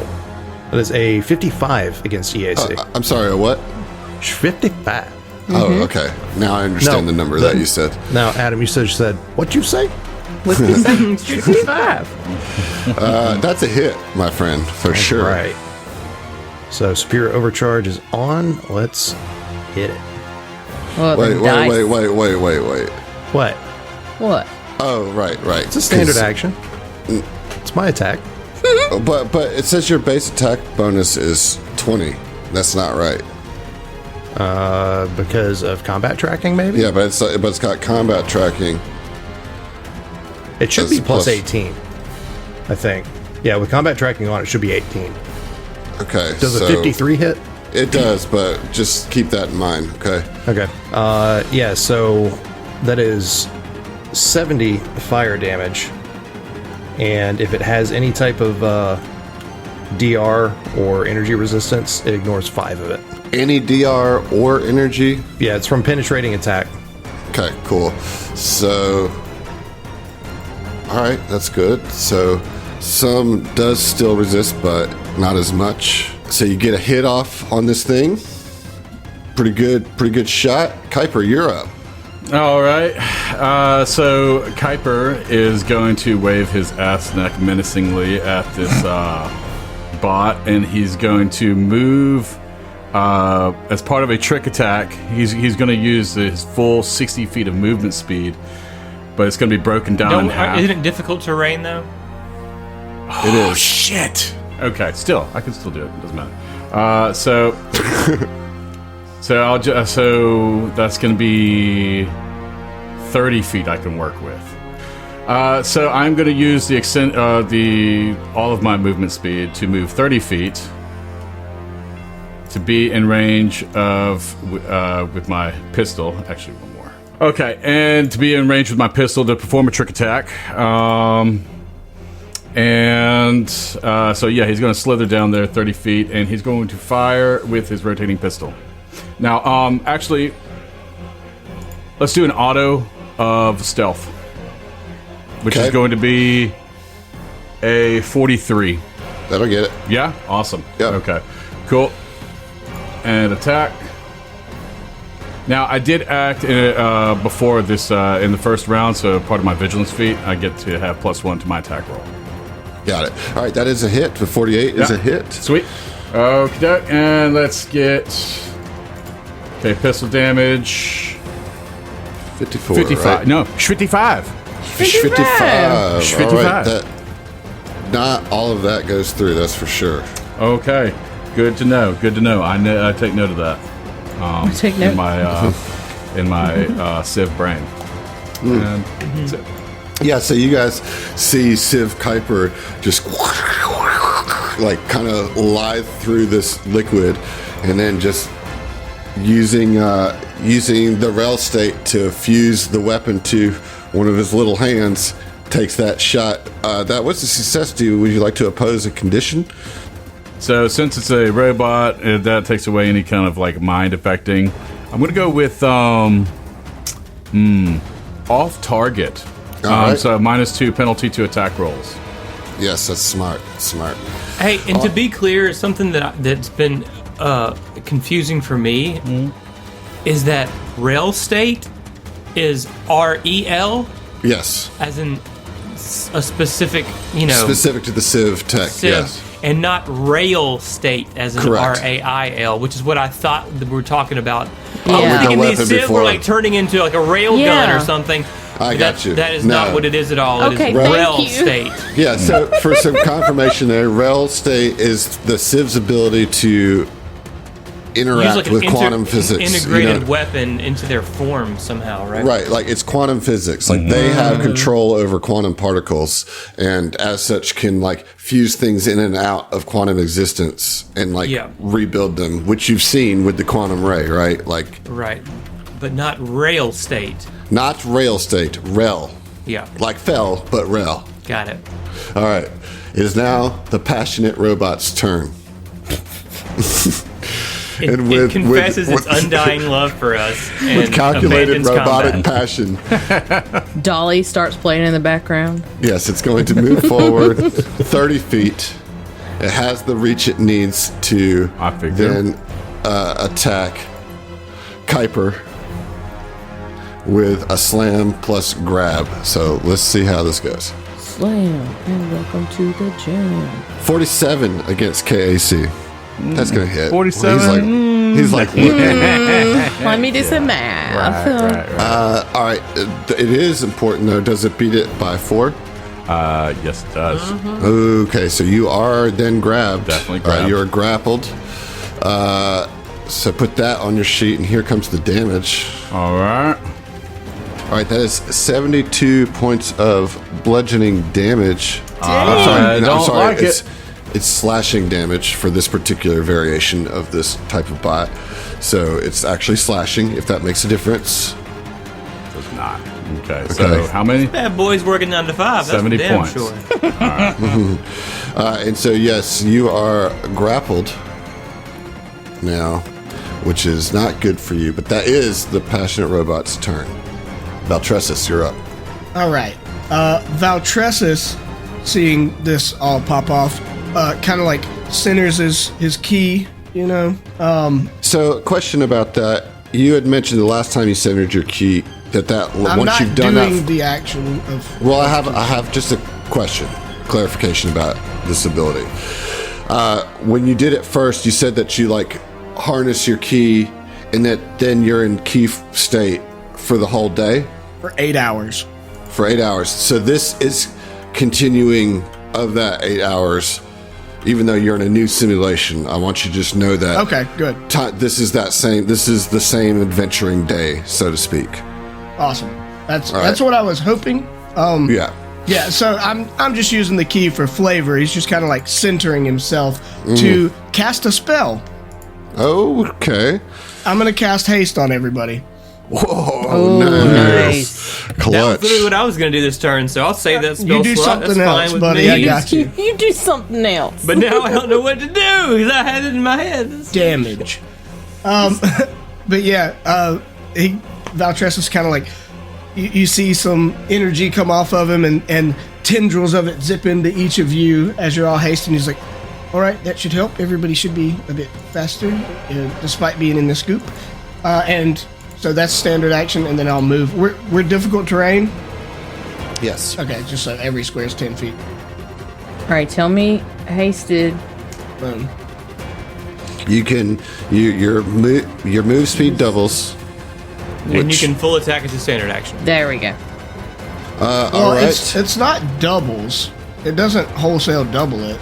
That is a 55 against EAC. I'm sorry. A what? 55. Oh, okay. Now I understand No, the number the- that you said. Now, Adam, you said what you say? With the second 55. That's a hit, my friend, for sure. Right. So superior overcharge is on. Let's hit it. Well, Wait, the dice- wait. What? What? Oh, right. It's a standard action. It's my attack. But it says your base attack bonus is 20. That's not right. Because of combat tracking, maybe? Yeah, but it's got combat tracking. It should That's be plus plus- 18, I think. Yeah, with combat tracking on, it should be 18. Okay. Does so a 53 hit? It does, but just keep that in mind. Okay. Okay. Yeah, so that is 70 fire damage. And if it has any type of DR or energy resistance, it ignores 5 of it. Any DR or energy. Yeah, it's from penetrating attack. Okay, cool. So, all right, that's good. So, some does still resist, but not as much. So you get a hit off on this thing. Pretty good shot. Kuiper, you're up. All right. So Kuiper is going to wave his ass neck menacingly at this bot, and he's going to move as part of a trick attack. He's going to use his full 60 feet of movement speed, but it's going to be broken down in half. Isn't it difficult terrain though? It is. Shit. Okay, still, I can still do it. It doesn't matter. So that's going to be 30 feet I can work with. So I'm going to use all of my movement speed to move 30 feet to be in range of with my pistol. Actually, one more. Okay, and to be in range with my pistol to perform a trick attack. So yeah, he's going to slither down there 30 feet, and he's going to fire with his rotating pistol. Now, actually, let's do an auto of stealth, which is Okay. going to be a 43. That'll get it. Yeah? Awesome. Yep. Okay. Cool. And attack. Now, I did act before this in the first round, so part of my vigilance feat, I get to have +1 to my attack roll. Got it. All right, that is a hit. The 48 is Yeah. a hit. Sweet. Okay, and let's get... Okay, pistol damage... 54. 55. Right? No, 55. 55. 55. All right, not all of that goes through, that's for sure. Okay, good to know. Good to know. I take note of that. Take note. In my Civ brain. And that's it. Yeah, so you guys see Civ Kuiper just like kind of lithe through this liquid, and then just using the rail state to fuse the weapon to one of his little hands, takes that shot. That was a success. Would you like to oppose a condition? So since it's a robot, that takes away any kind of like mind affecting. I'm gonna go with off target. All right. So -2 penalty to attack rolls. Yes, that's smart. Smart. Hey, and to be clear, something that's been confusing for me is that rail state is REL, Yes. as in a specific, Specific to the Civ tech, Civ, yes. and not rail state as in Correct. RAIL, which is what I thought that we were talking about. Yeah. I was thinking The these weapon Civ before. were like turning into like a rail gun or something. I got you. That is No. not what it is at all. Okay, it is thank rail you. state. Yeah, so for some confirmation there, Rel state is the Civ's ability to interact Use like an with quantum physics. integrated weapon into their form somehow, right? Right, like it's quantum physics. Like they have control over quantum particles, and as such can like fuse things in and out of quantum existence and like rebuild them, which you've seen with the quantum ray, right? Like Right. But not rail state. not rail state, rel. Yeah. Like fell, but rel. Got it. All right. It is now the passionate robot's turn. It, And it with- confesses with- its undying love for us and With calculated abandons robotic combat. passion. Dolly starts playing in the background. Yes, it's going to move forward 30 feet. It has the reach it needs to I figure. then attack Kuiper with a slam plus grab. So let's see how this goes. Slam and welcome to the jam. 47 against KAC. That's going to hit. 47? He's like looking. Let me do some math. All right. It is important, though. Does it beat it by 4? Yes, it does. Okay, so you are then grabbed. Definitely grabbed. You're grappled. So put that on your sheet, and here comes the damage. All right. All right, that is 72 points of bludgeoning damage. I don't like it. It's slashing damage for this particular variation of this type of bot. So it's actually slashing, if that makes a difference. Does not. Okay, so Okay. how many? That boy's working 9 to 5. That's 70 for damn points. sure. And so, yes, you are grappled now, which is not good for you, but that is the passionate robot's turn. Valtressus, you're up. All right. Valtressus, seeing this all pop off, kind of like centers his key, So, question about that. You had mentioned the last time you centered your key that I'm once not you've done doing that. the action of. Well, I have just a question, clarification about this ability. When you did it first, you said that you like harness your key, and that then you're in key state for the whole day. For 8 hours. For 8 hours. So this is continuing of that 8 hours, even though you're in a new simulation. I want you to just know that. Okay, good. This is the same adventuring day, so to speak. Awesome. That's right. what I was hoping. Yeah. Yeah, so I'm just using the key for flavor. He's just kind of like centering himself to cast a spell. Okay. I'm going to cast haste on everybody. Whoa, nice. That Clutch. was literally what I was going to do this turn, so I'll say that spell You do slot. That's something fine else, with buddy. me. I got you. You do something else. But now I don't know what to do because I had it in my head. Damage. But yeah, Valtressus kind of like, you see some energy come off of him and tendrils of it zip into each of you as you're all hasting. He's like, all right, that should help. Everybody should be a bit faster, despite being in this goop. And so that's standard action, and then I'll move. We're difficult terrain. Yes. Okay, just so every square is 10 feet. All right, tell me hasted. Boom. You can your move speed doubles. And you can full attack as a standard action. There we go. All Well, right. it's not doubles. It doesn't wholesale double it.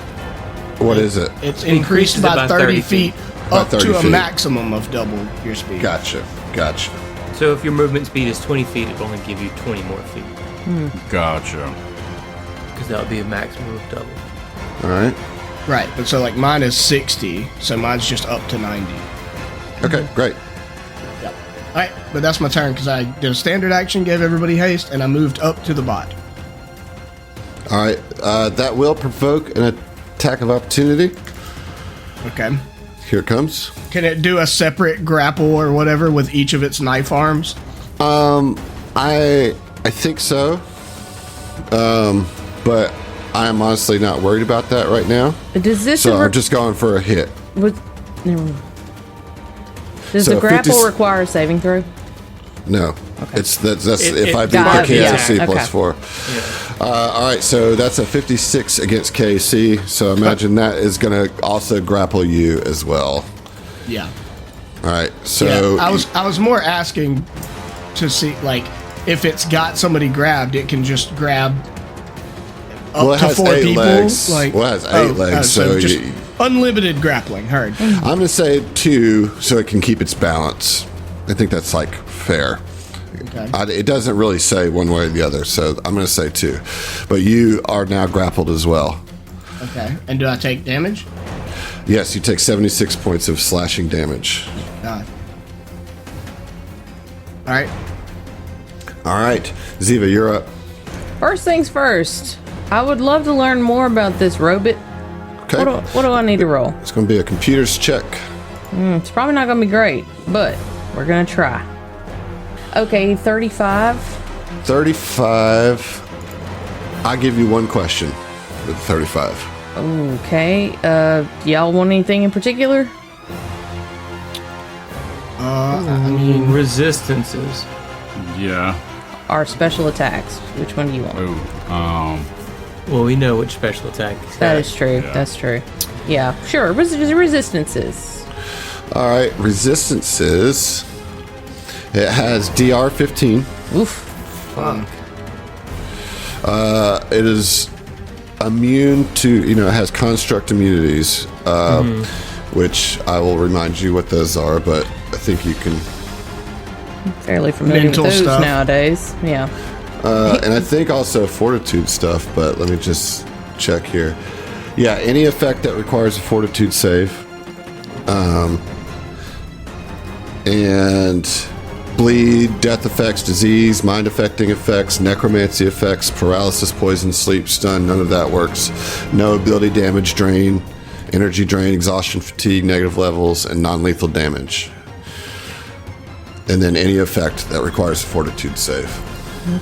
What is it? It's Increases increased it by by 30 30 feet By up 30 to a feet. maximum of double your speed. Gotcha. So if your movement speed is 20 feet, it'll only give you 20 more feet. Gotcha. Because that would be a maximum of double. All right. Right, but so like mine is 60, so mine's just up to 90. Okay. Great. Yep. All right, but that's my turn because I did a standard action, gave everybody haste, and I moved up to the bot. All right. That will provoke an attack of opportunity. Okay. Here it comes. Can it do a separate grapple or whatever with each of its knife arms? I think so. But I'm honestly not worried about that right now. Does this So I'm just going for a hit. does So the grapple 50 require a saving throw? No. That's if I beat got the it, yeah. KC Okay. plus 4. All right, so that's a 56 against KC. So imagine that is going to also grapple you as well. Yeah. All right, so I was more asking to see like if it's got somebody grabbed, it can just grab up it to has 4 8 people. legs. Like, Well, it has 8 legs, so just you- unlimited grappling. Heard. I'm going to say 2 so it can keep its balance. I think that's like fair. Okay. It doesn't really say one way or the other, so I'm going to say 2. But you are now grappled as well. Okay. And do I take damage? Yes, you take 76 points of slashing damage. God. All right. All right, Ziva, you're up. First things first, I would love to learn more about this robot. Okay. What do I need to roll? It's going to be a computer's check. It's probably not going to be great, but we're going to try. Okay, 35. 35. I'll give you one question with 35. Okay, y'all want anything in particular? Resistances. Yeah. Or special attacks? Which one do you want? Oh. Well, we know which special attack. That is true. That's true. Yeah, sure. Resistances. All right, resistances. It has DR 15. Oof. Fuck. It is immune to, it has construct immunities, which I will remind you what those are, but I think you can. Fairly familiar Mental with those stuff. nowadays. Yeah. And I think also fortitude stuff, but let me just check here. Yeah, any effect that requires a fortitude save. And bleed, death effects, disease, mind affecting effects, necromancy effects, paralysis, poison, sleep, stun, none of that works. No ability damage, drain, energy drain, exhaustion, fatigue, negative levels, and non-lethal damage. And then any effect that requires a fortitude save.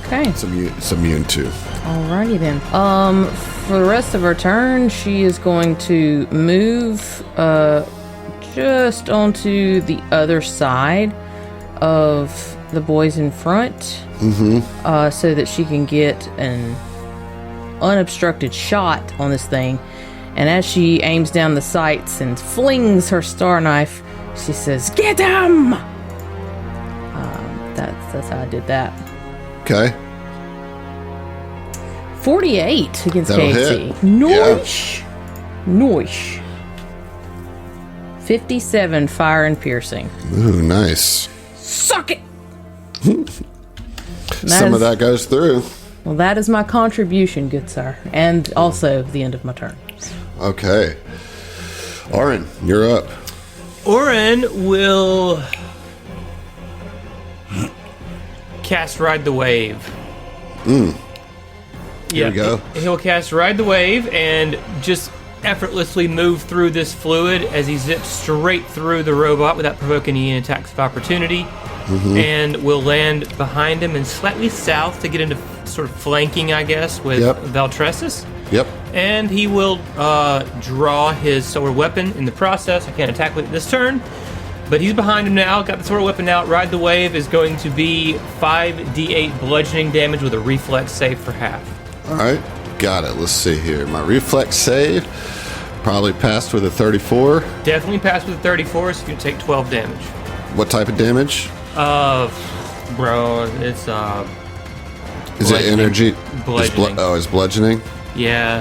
Okay. It's immune to. Alrighty then. For the rest of her turn, she is going to move just onto the other side of the boys in front, so that she can get an unobstructed shot on this thing. And as she aims down the sights and flings her star knife, she says, "Get him!" That's how I did that. Okay. 48 against That'll KC. hit. Noish. Noish. 57 fire and piercing. Ooh, nice. Suck it! Some of that goes through. Well, that is my contribution, good sir. And also the end of my turn. Okay. Oren, you're up. Oren will cast Ride the Wave. Here we go. He'll cast Ride the Wave and just effortlessly move through this fluid as he zips straight through the robot without provoking any attacks of opportunity. And will land behind him and slightly south to get into sort of flanking, I guess, with Valtressus. Yep. And he will draw his sword weapon in the process. I can't attack with it this turn. But he's behind him now, got the sword weapon out. Ride the Wave is going to be 5d8 bludgeoning damage with a reflex save for half. All right. Got it. Let's see here. My reflex save probably passed with a 34. Definitely passed with a 34, so you can take 12 damage. What type of damage? Bro, it's Is it bludgeoning. energy? Bludgeoning. It's bludgeoning? Yeah.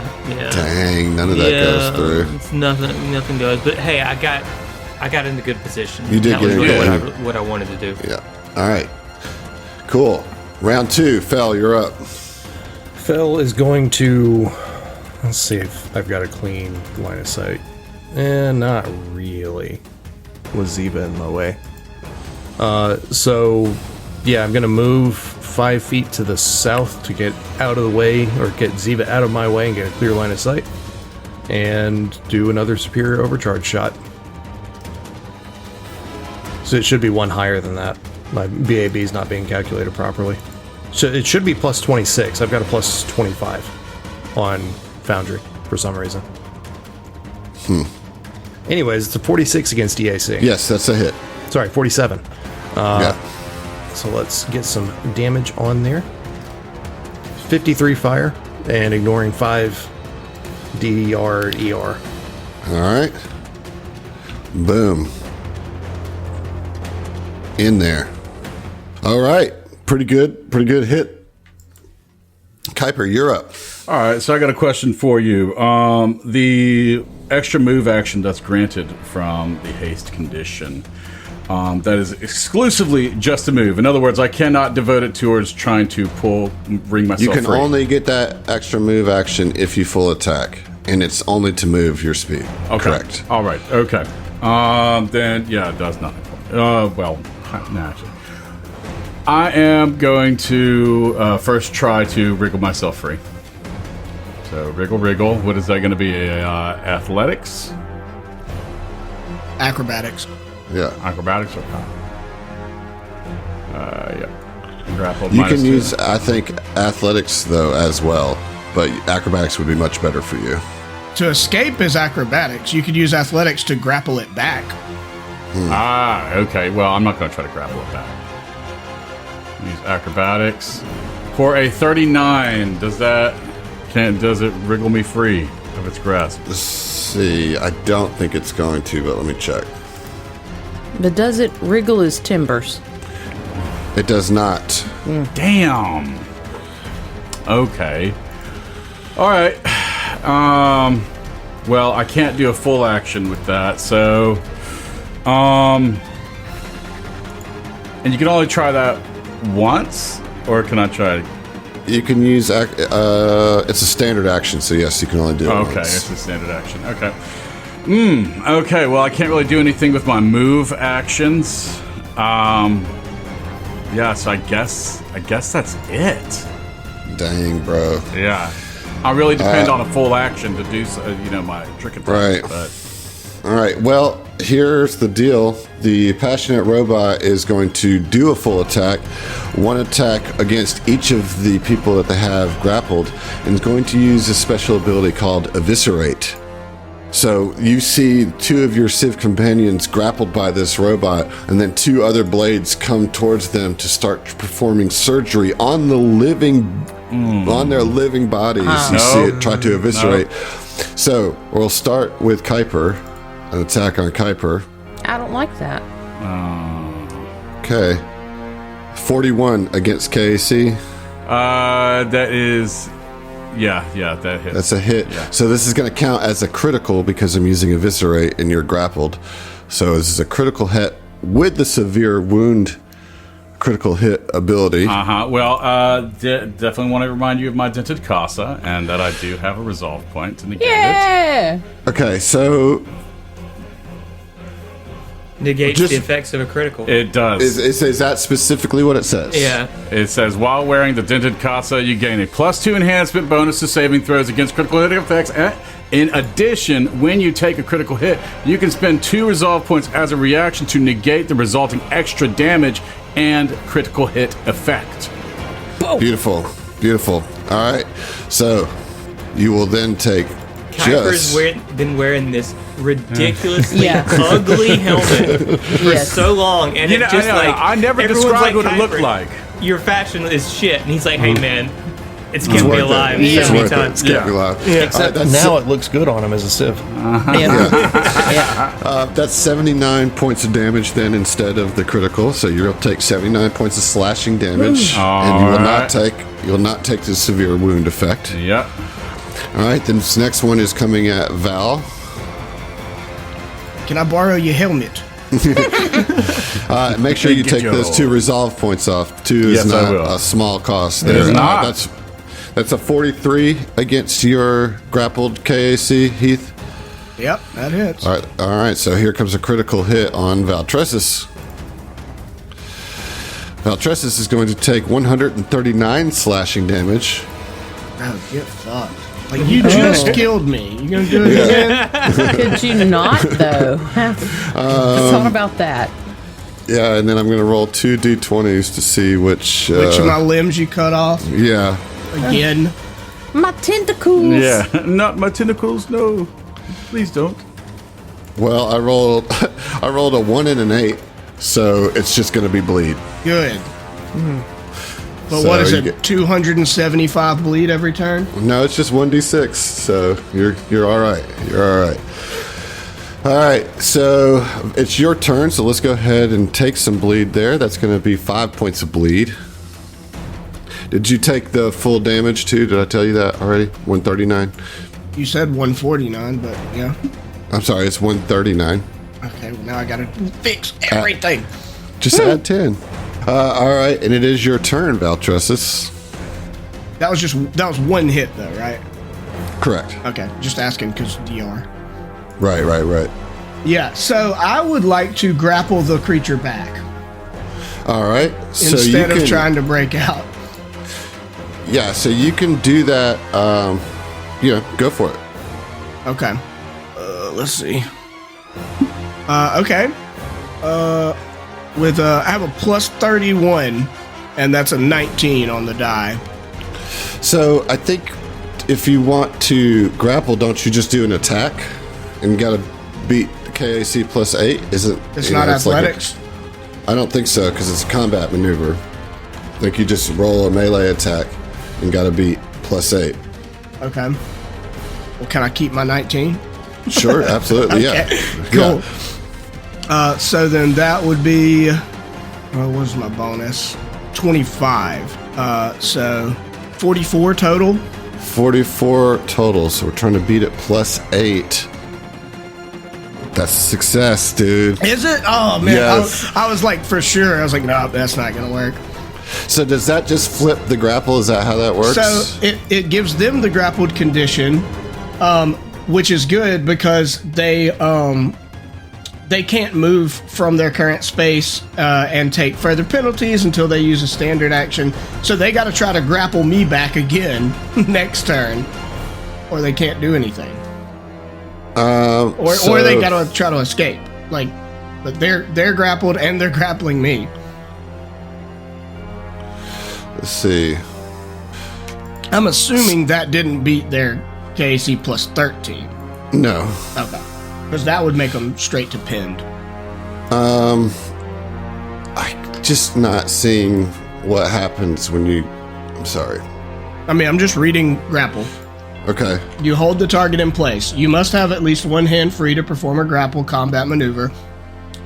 Dang, none of that goes through. It's nothing goes. But hey, I got in a good position. You did that get was in really good. what I wanted to do. Yeah. All right. Cool. Round 2. Fel, you're up. Fel is going to... Let's see if I've got a clean line of sight. Not really. With Ziva in my way. So, yeah, I'm going to move 5 feet to the south to get out of the way, or get Ziva out of my way and get a clear line of sight. And do another superior overcharge shot. So it should be one higher than that. My BAB is not being calculated properly. So it should be plus 26. I've got a plus 25 on Foundry for some reason. Anyways, it's a 46 against EAC. Yes, that's a hit. Sorry, 47. Yeah. So let's get some damage on there. 53 fire and ignoring 5 DER ER. All right. Boom. In there. All right. Pretty good hit. Kuiper, you're up. All right, so I got a question for you. The extra move action that's granted from the haste condition, that is exclusively just a move. In other words, I cannot devote it towards trying to ring myself You can free. only get that extra move action if you full attack, and it's only to move your speed. Okay. Correct. All right. Okay. Then yeah, it does nothing. Well, naturally. I am going to first try to wriggle myself free. So wriggle. What is that going to be? Athletics? Acrobatics. Yeah. Acrobatics? Okay. Yeah. Grapple. You can -2. use, I think, athletics, though, as well, but acrobatics would be much better for you. To escape is acrobatics. You could use athletics to grapple it back. Okay. Well, I'm not going to try to grapple it back. Use acrobatics. For a 39, does it wriggle me free of its grasp? Let's see. I don't think it's going to, but let me check. But does it wriggle his timbers? It does not. Damn. Okay. All right. Well, I can't do a full action with that, so and you can only try that once, or can I try? You can use, it's a standard action, so yes, you can only do it Okay, once. it's a standard action. Okay. Okay, well, I can't really do anything with my move actions. Yeah, so I guess that's it. Dang, bro. Yeah. I really depend on a full action to do, my trick attack. Right. But All right, well, here's the deal. The Passionate Robot is going to do a full attack, one attack against each of the people that they have grappled, and is going to use a special ability called Eviscerate. So you see 2 of your Civ companions grappled by this robot, and then 2 other blades come towards them to start performing surgery on on their living bodies. You see it try to eviscerate. So we'll start with Kuiper, an attack on Kuiper. I don't like that. Okay, 41 against KAC. that is, yeah, that hits. That's a hit. Yeah. So this is going to count as a critical because I'm using Eviscerate and you're grappled. So this is a critical hit with the severe wound critical hit ability. Well, definitely want to remind you of my dented casa, and that I do have a resolve point to negate it. Okay, so Negates Just- the effects of a critical. It does. is that specifically what it says? Yeah. It says, while wearing the dented casa, you gain a +2 enhancement bonus to saving throws against critical hit effects. In addition, when you take a critical hit, you can spend 2 resolve points as a reaction to negate the resulting extra damage and critical hit effect. Beautiful. All right, so you will then take Kuiper's just... been wearing this ridiculously Yeah. ugly helmet for Yes. so long, and You know, it's just I never everyone's described what it "Kuiper, looked like." Your fashion is shit, and he's like, "Hey man, it's kept me worth it. alive It's so many worth it. times." It's kept me alive. Except that's Now it looks good on him as a Civ. That's 79 points of damage then instead of the critical. So you'll take 79 points of slashing damage, and you will not take the severe wound effect. Yep. All right, then this next one is coming at Val. Can I borrow your helmet? Make sure you Get take your- those 2 resolve points off. 2 is Yes, I not will. a small cost It there. is not. That's a 43 against your grappled KAC, Heath. Yep, that hits. All right. So here comes a critical hit on Valtressus. Valtressus is going to take 139 slashing damage. Oh, get fucked. Like, you just killed me. You gonna do it again? Could you not, though? I thought about that. Yeah, and then I'm going to roll 2 d20s to see which. Which of my limbs you cut off Yeah. again? My tentacles. Yeah, not my tentacles. No, please don't. Well, I rolled a 1 and an 8, so it's just going to be bleed. Good. But So what is you it? get- 275 bleed every turn? No, it's just 1d6, so you're all right. You're all right. All right, so it's your turn, so let's go ahead and take some bleed there. That's going to be 5 points of bleed. Did you take the full damage too? Did I tell you that already? 139? You said 149, but yeah. I'm sorry, it's 139. Okay, well now I gotta fix everything. Just add 10. All right, and it is your turn, Valtressus. That was one hit though, right? Correct. Okay, just asking because DR. Right. Yeah, so I would like to grapple the creature back All right. So instead you can, of trying to break out. Yeah, so you can do that. Go for it. Okay. Let's see. Okay. I have a plus 31, and that's a 19 on the die. So I think if you want to grapple, don't you just do an attack and got to beat KAC plus 8? Isn't It's not athletics. I don't think so because it's a combat maneuver. I think you just roll a melee attack and got to beat plus 8. Okay. Well, can I keep my 19? Sure, absolutely, yeah. Cool. Yeah. So then that would be, what was my bonus? 25. So 44 total. 44 total, so we're trying to beat it plus 8. That's a success, dude. Is it? Oh, man. Yes. I was like, for sure. I was like, no, that's not going to work. So does that just flip the grapple? Is that how that works? So it gives them the grappled condition, which is good because they can't move from their current space and take further penalties until they use a standard action. So they got to try to grapple me back again next turn, or they can't do anything. Or they got to try to escape. But they're grappled and they're grappling me. Let's see. I'm assuming that didn't beat their KAC plus 13. No. Okay. Because that would make them straight to pinned. I'm just not seeing what happens when you... I'm sorry. I mean, I'm just reading grapple. Okay. You hold the target in place. You must have at least one hand free to perform a grapple combat maneuver.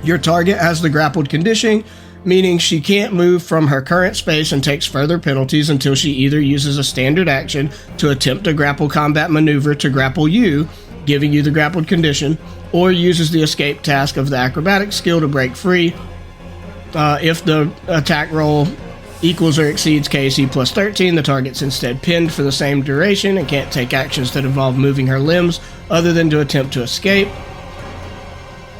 Your target has the grappled condition, meaning she can't move from her current space and takes further penalties until she either uses a standard action to attempt a grapple combat maneuver to grapple you, giving you the grappled condition, or uses the escape task of the acrobatic skill to break free. If the attack roll equals or exceeds KC plus 13, the target's instead pinned for the same duration and can't take actions that involve moving her limbs other than to attempt to escape.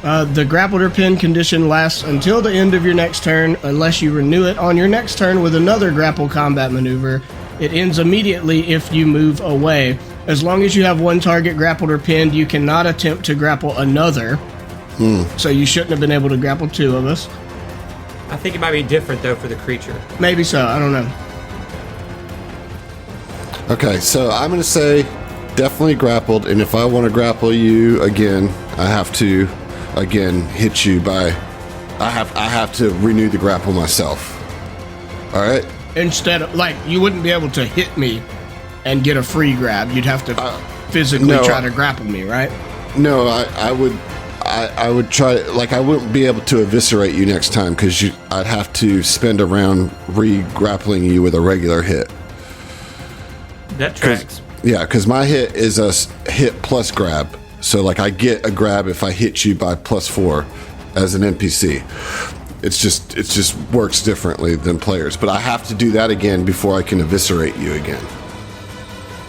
The grappled or pinned condition lasts until the end of your next turn, unless you renew it on your next turn with another grapple combat maneuver. It ends immediately if you move away. As long as you have one target grappled or pinned, you cannot attempt to grapple another. So you shouldn't have been able to grapple two of us. I think it might be different, though, for the creature. Maybe so, I don't know. Okay, so I'm going to say definitely grappled, and if I want to grapple you again, I have to, again, hit you by... I have to renew the grapple myself. All right? Instead of, you wouldn't be able to hit me and get a free grab. You'd have to physically no, try to grapple me, right? No, I would try, I wouldn't be able to eviscerate you next time because I'd have to spend a round re-grappling you with a regular hit. That tracks. Yeah, because my hit is a hit plus grab. So, I get a grab if I hit you by +4 as an NPC. It just works differently than players. But I have to do that again before I can eviscerate you again.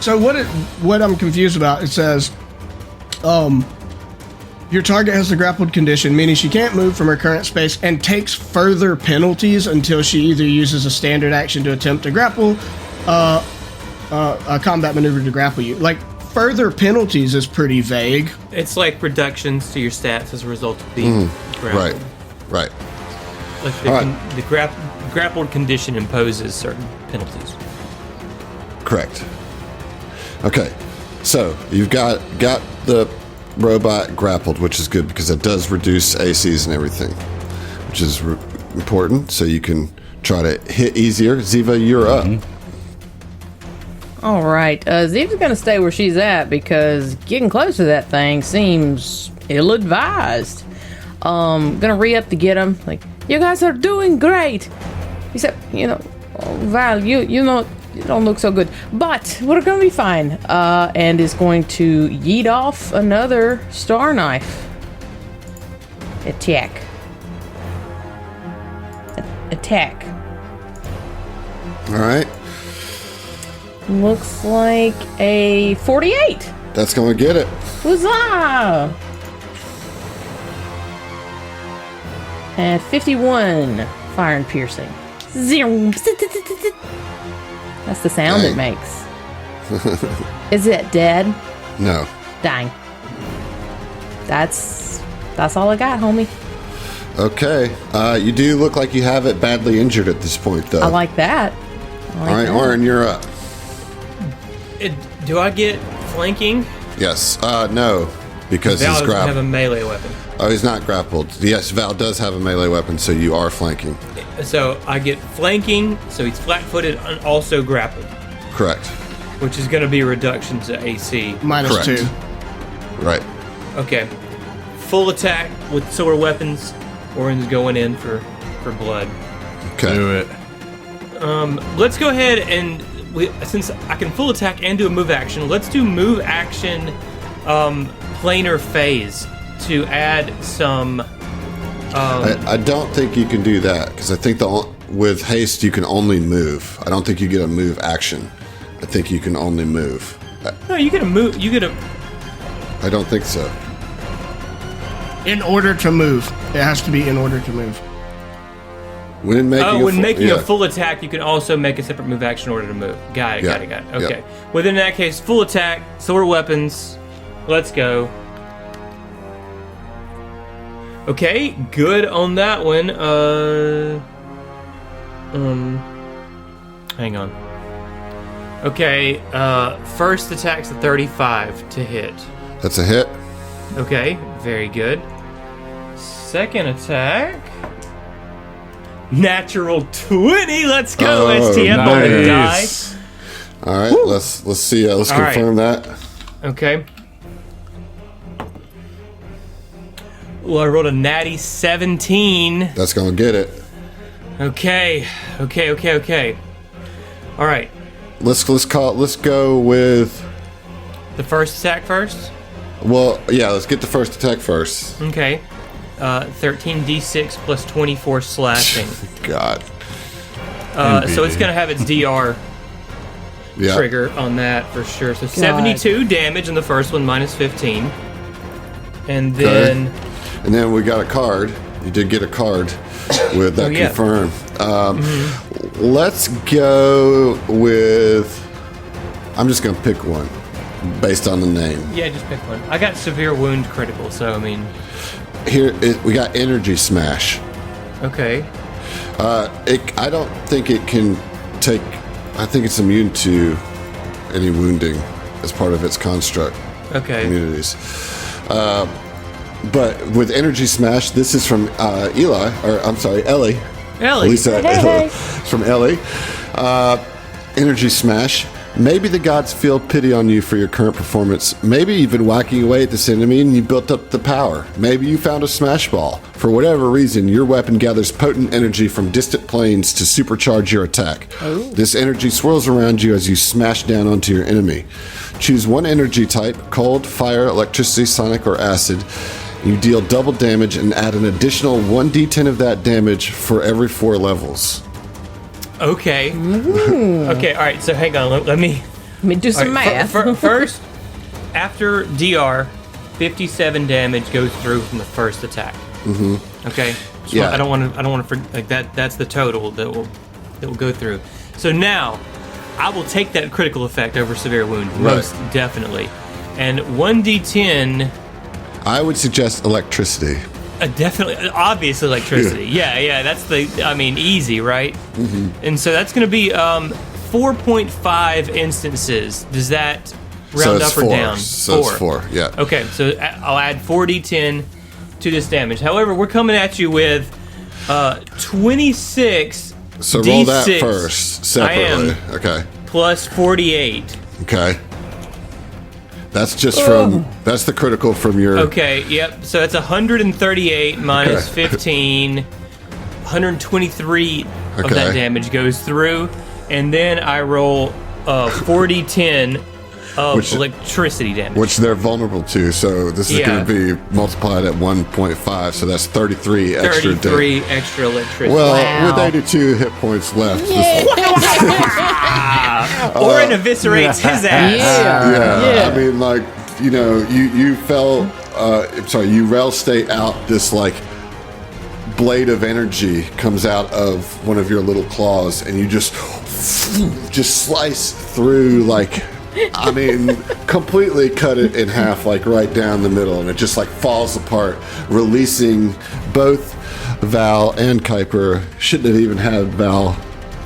So what I'm confused about, it says, your target has the grappled condition, meaning she can't move from her current space and takes further penalties until she either uses a standard action to attempt to grapple, a combat maneuver to grapple you. Further penalties is pretty vague. It's like reductions to your stats as a result of being grappled. Right. The grappled condition imposes certain penalties. Correct. Okay, so you've got the robot grappled, which is good because it does reduce ACs and everything, which is important. So you can try to hit easier. Ziva, you're up. All right. Ziva's going to stay where she's at because getting close to that thing seems ill-advised. Gonna re-up to get him. Like, you guys are doing great. Except, Val, you don't look so good. But we're gonna be fine. And is going to yeet off another star knife. Attack. Attack. All right. Looks like a 48. That's going to get it. Huzzah! And 51 fire and piercing. Zoom. That's the sound it makes. Is it dead? No. Dang. That's all I got, homie. Okay. You do look like you have it badly injured at this point, though. I like that. All right, Oren, you're up. Do I get flanking? Yes. No, because Val he's doesn't have a grappled. melee weapon. Oh, he's not grappled. Yes, Val does have a melee weapon, so you are flanking. So I get flanking, so he's flat-footed and also grappled, Correct. which is going to be a reduction to AC. Minus Correct. 2. Right. Okay. Full attack with silver weapons. Oren's going in for blood. Okay. Do it. Let's go ahead and since I can full attack and do a move action, let's do move action planar phase to add some. I don't think you can do that because I think with haste you can only move. I don't think you get a move action. I think you can only move. No, you get a move. You get a. I don't think so. In order to move. It has to be in order to move. When making a full attack, you can also make a separate move action in order to move. Got it. Okay. Yeah. Within that case, full attack, silver weapons. Let's go. Okay, good on that one. Hang on. Okay, first attack's a 35 to hit. That's a hit. Okay, very good. Second attack. Natural 20. Let's go, STF on the die. All right, let's see. Let's All confirm that. Okay. Well, I rolled a natty 17. That's gonna get it. Okay. All right. Let's go with. The first attack first. Well, yeah. Let's get the first attack first. Okay. 13d6 plus 24 slashing. God. So it's gonna have its DR Yeah. trigger on that for sure. So 72 damage in the first one, minus 15. And then. Okay. And then we got a card. You did get a card with that confirm. Let's go with. I'm just gonna pick one based on the name. Yeah, just pick one. I got severe wound critical, so I mean. We got energy smash. Okay. I don't think it can take. I think it's immune to any wounding as part of its construct. Okay. Immunities. But with energy smash, this is from Ellie. Lisa, Hey. It's from Ellie. Energy smash. Maybe the gods feel pity on you for your current performance. Maybe you've been whacking away at this enemy and you built up the power. Maybe you found a smash ball. For whatever reason, your weapon gathers potent energy from distant planes to supercharge your attack. Oh. This energy swirls around you as you smash down onto your enemy. Choose one energy type: cold, fire, electricity, sonic, or acid. You deal double damage and add an additional 1d10 of that damage for every 4 levels. Okay. Okay, alright, so hang on, let me do some math. First, after DR, 57 damage goes through from the first attack. Okay? So Yeah. I don't want to forget, like that's the total that will go through. So now, I will take that critical effect over severe wound, most definitely. And 1d10. I would suggest electricity. Definitely, obviously electricity. Yeah, that's easy, right? And so that's going to be 4.5 instances. Does that Round it's up or 4. down? So it's 4, yeah. Okay, so I'll add 4d10 to this damage. However, we're coming at you with 26 So roll that D6 first, separately. Okay. plus 48. Okay. That's just from, that's the critical from your... Okay, yep. So it's 138 minus 15. 123 of Okay. that damage goes through. And then I roll 4d10 of electricity damage. Which they're vulnerable to, so this is going to be multiplied at 1.5, so that's 33 extra. 33 extra electricity. Well, with 82 hit points left. Orin eviscerates his ass. Yeah. I mean, like, you know, you fell, you rail state out this, like, blade of energy comes out of one of your little claws, and you just slice through, like, I mean, completely cut it in half, like right down the middle, and it just like falls apart, releasing both Val and Kuiper. Shouldn't have even had Val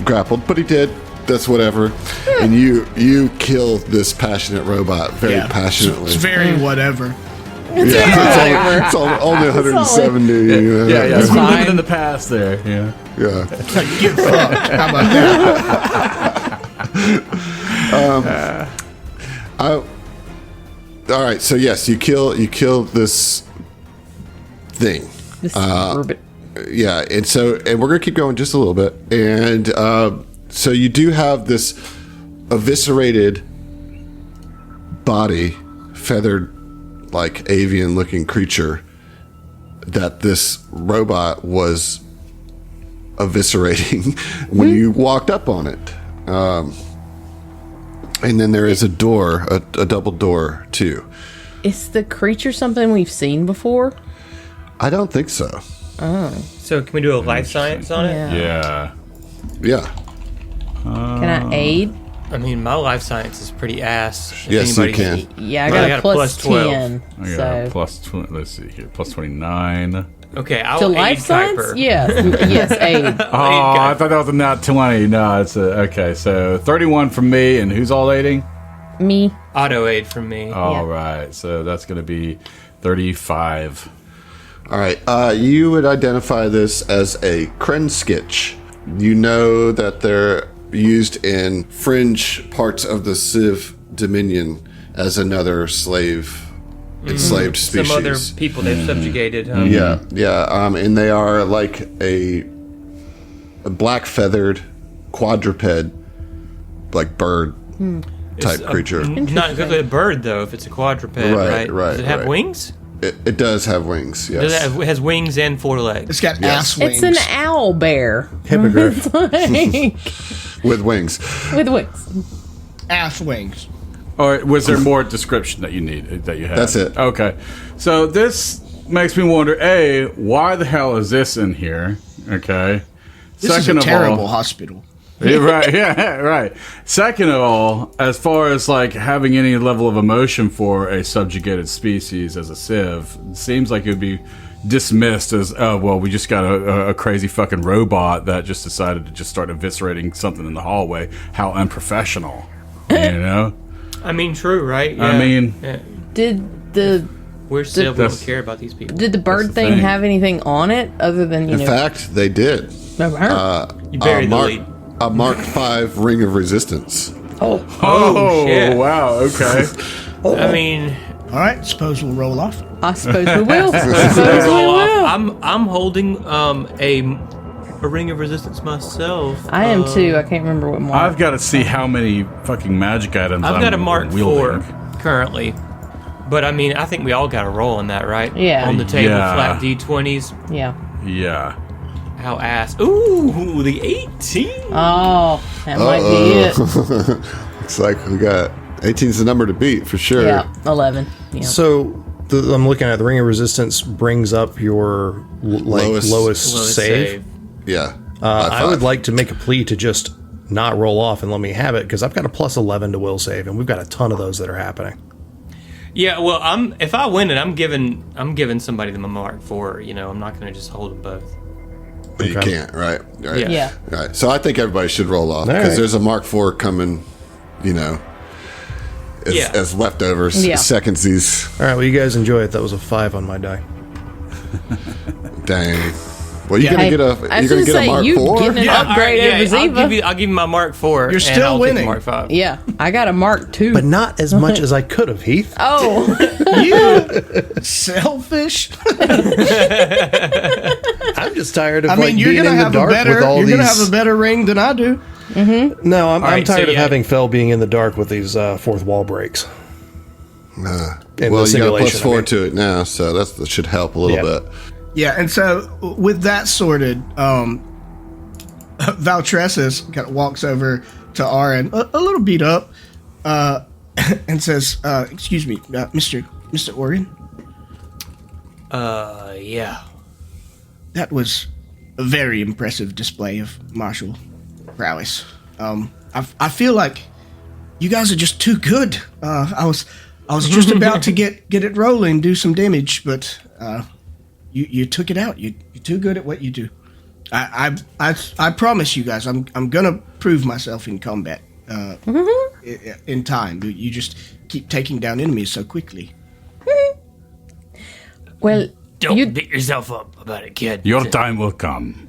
grappled, but he did. That's whatever. And you killed this passionate robot very passionately. It's very whatever. It's only 170. Yeah. It's living in the past there. Yeah. Get fucked. How about that? All right. So yes, you kill this thing. This robot. Yeah, and we're gonna keep going just a little bit, and so you do have this eviscerated body, feathered, like avian-looking creature that this robot was eviscerating when you walked up on it. And then there is a door, a double door too. Is the creature something we've seen before? I don't think so. Oh. So can we do a life science on it? Yeah. Can I aid? I mean, my life science is pretty ass. If Yes, you anybody- can. Yeah, I got a plus 12. 10. I got So. plus 20. Let's see here. Plus 29. Okay, I'll To aid life science? Kuiper. Yes, yes, aid. Oh, I thought that was a nat 20. No, it's okay. So 31 from me, and who's all aiding? Me. Auto aid from me. All right. So that's going to be 35. All right. You would identify this as a Krenskitch. You know that they're used in fringe parts of the Civ Dominion as another enslaved species. Some other people they've subjugated. Huh? Yeah. And they are like a black feathered quadruped, like bird type creature. Not exactly a bird though. If it's a quadruped, right? Does it have wings? It does have wings. Yes. It has wings and 4 legs. It's got ass wings. It's an owl bear. Hippogriff. With wings. With wings. Ass wings. Or was there more description that you had? That's it. Okay. So this makes me wonder, A, why the hell is this in here? Okay. This is a terrible hospital. Right. Second of all, as far as like having any level of emotion for a subjugated species as a civ, it seems like it would be dismissed as, oh, well, we just got a crazy fucking robot that just decided to just start eviscerating something in the hallway. How unprofessional, you know? I mean, true, right? Yeah. I mean, Did the we're still we don't care about these people. did the bird the thing thing. have anything on it other than In fact, they did. You buried the lead. A Mark V Ring of Resistance. oh shit. wow, okay. I mean, All right, suppose we'll roll off. I suppose we will. Suppose we will. I'm holding a ring of resistance myself. I am too. I can't remember what mark. I've got to see how many fucking magic items I've got a Mark wielding. 4 currently. But I mean, I think we all got a roll in that, right? Yeah. On the table, Yeah. flat D20s. Yeah. Yeah. How ass. Ooh, the 18. Oh, that might be it. Looks like we got 18's the number to beat for sure. Yeah, 11. Yeah. So I'm looking at the Ring of Resistance brings up your lowest Lowest save. Yeah. I would like to make a plea to just not roll off and let me have it because I've got a plus 11 to will save, and we've got a ton of those that are happening. Yeah, well, if I win it, I'm giving somebody the Mark 4. You know, I'm not going to just hold them both. But you Okay. can't, right? Yeah. Right. So I think everybody should roll off All because right. there's a Mark IV coming, you know. as leftovers. Yeah. Secondsies. All right, well, you guys enjoy it. That was a 5 on my die. Dang. Well, you're gonna get a Mark IV. Getting an upgrade over Ziva. I'll give you my Mark IV. You're still I'll winning. Take the Mark V. Yeah, I got a Mark II. But not as much as I could have, Heath. Oh, You selfish. I'm just tired of I mean, you're being gonna in the have dark a better. with all You're these. gonna have a better ring than I do. No, I'm right, tired so of yeah. having Fel being in the dark with these fourth wall breaks. In Well, the you got a simulation, +4 to it now, so that should help a little bit. Yeah, and so with that sorted, Valtressus kind of walks over to Aaron, a little beat up, and says, "Excuse me, Mr. Oregon." Yeah. That was a very impressive display of martial prowess. I feel like you guys are just too good. I was just about to get it rolling, do some damage, but you took it out. You're too good at what you do. I promise you guys, I'm gonna prove myself in combat in time. You just keep taking down enemies so quickly. well, Don't beat yourself up about it, kid. Your time will come.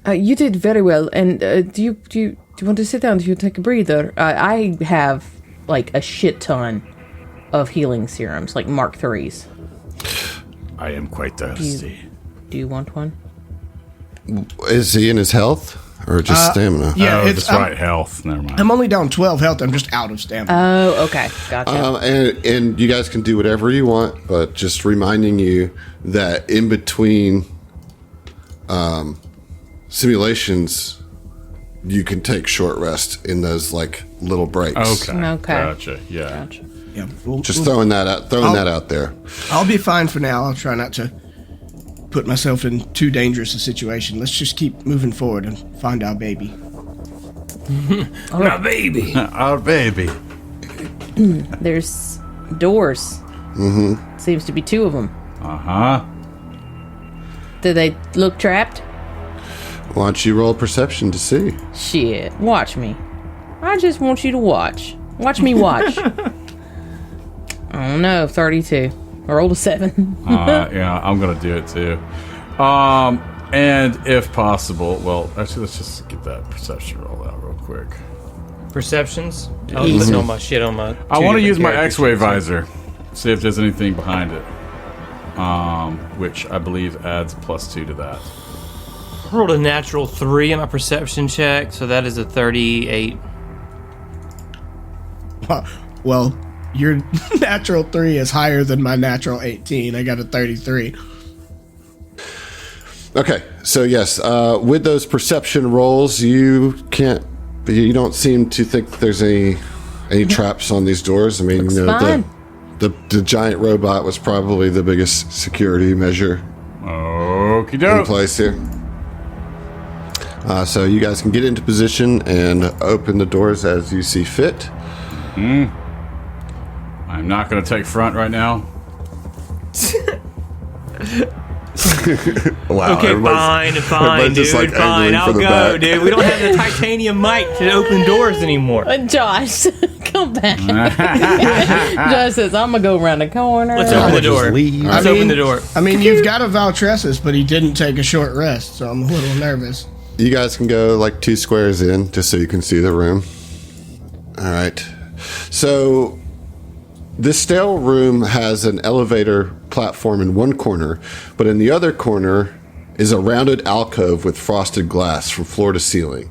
you did very well. And do you want to sit down? Do you take a breather? I have like a shit ton of healing serums, like Mark IIIs. I am quite thirsty. Do you want one? Is he in his health or just stamina? Yeah, Oh, it's that's right. Health. Never mind. I'm only down 12 health. I'm just out of stamina. Oh, okay, gotcha. And you guys can do whatever you want, but just reminding you that in between simulations, you can take short rest in those like little breaks. Okay. Okay. Gotcha. Yeah. Yeah, Just throwing that out there. I'll be fine for now. I'll try not to put myself in too dangerous a situation. Let's just keep moving forward and find our baby. My baby. Our baby. There's doors. Mm-hmm. Seems to be 2 of them. Uh-huh. Do they look trapped? Why don't you roll perception to see? Shit, watch me. I just want you to watch. Watch me watch. I don't know, 32. I rolled a 7. Yeah, I'm gonna do it too. And if possible, well, actually, let's just get that perception roll out real quick. Perceptions? I was putting all my shit on my. I want to use my characters. X-ray visor, see if there's anything behind it. Which I believe adds +2 to that. I rolled a natural 3 on my perception check, so that is a 38. Well, your natural 3 is higher than my natural 18. I got a 33. Okay, so yes, with those perception rolls, you don't seem to think that there's any traps on these doors. I mean, fine. the giant robot was probably the biggest security measure Okie in doke. place here. So you guys can get into position and open the doors as you see fit. I'm not gonna take front right now. Wow. Okay, fine, everybody's just, dude, like, fine. angling I'll for the go, back. dude. We don't have the titanium mic to open doors anymore. Josh, come back. Josh says, I'm going to go around the corner. Let's open the Just door. leave. Let's open the door. I mean, you've got a Valtressus, but he didn't take a short rest, so I'm a little nervous. You guys can go like 2 squares in just so you can see the room. All right. So this stale room has an elevator platform in one corner, but in the other corner is a rounded alcove with frosted glass from floor to ceiling.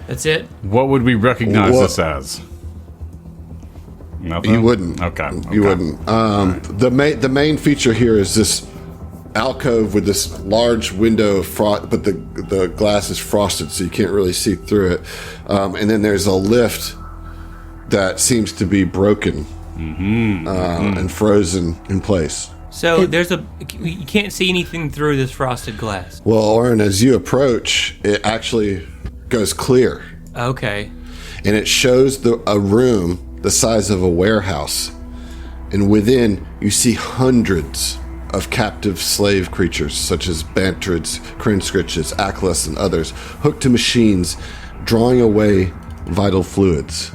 That's it. What would we recognize What- this as? Nothing? You wouldn't. Okay. You wouldn't. The main feature here is this alcove with this large window of frost, but the glass is frosted, so you can't really see through it. And then there's a lift that seems to be broken and frozen in place. So you can't see anything through this frosted glass. Well, Oren, as you approach, it actually goes clear, Okay. and it shows a room the size of a warehouse, and within you see hundreds of captive slave creatures such as bantrids, crinskritches, aclas, and others, hooked to machines, drawing away vital fluids.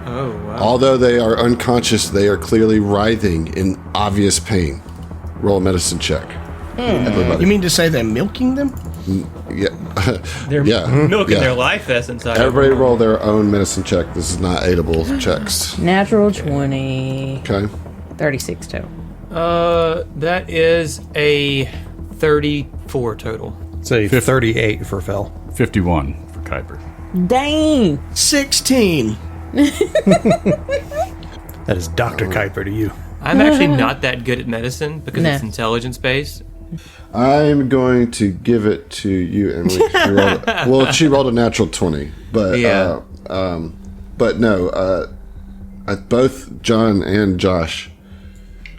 Oh, wow. Although they are unconscious, they are clearly writhing in obvious pain. Roll a medicine check. Everybody. You mean to say they're milking them? Yeah. They're milking their life essence out of Everybody them. roll their own medicine check. This is not aidable checks. Natural 20. Okay. 36 total. That is a 34 total. Say 38 for Phil. 51 for Kuiper. Dang! 16. That is Dr. Kuiper to you. I'm actually not that good at medicine because it's intelligence based. I'm going to give it to you, Emily. She rolled a natural 20, but Yeah. but no. Both John and Josh,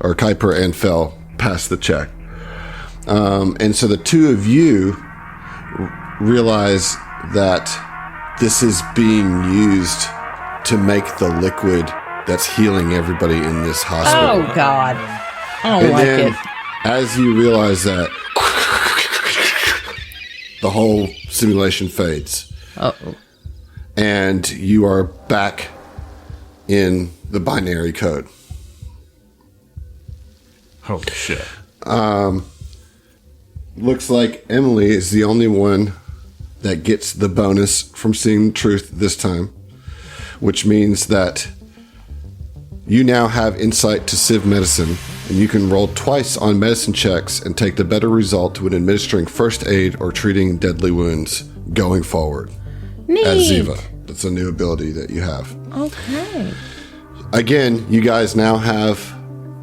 or Kuiper and Phil, passed the check, and so the two of you realize that this is being used to make the liquid that's healing everybody in this hospital. Oh, God. I don't And like then, it. as you realize that, the whole simulation fades. Uh-oh. And you are back in the binary code. Holy shit. Looks like Emily is the only one that gets the bonus from seeing the truth this time, which means that you now have insight to Civ medicine, and you can roll twice on medicine checks and take the better result when administering first aid or treating deadly wounds going forward. Neat. At Ziva. That's a new ability that you have. Okay. Again, you guys now have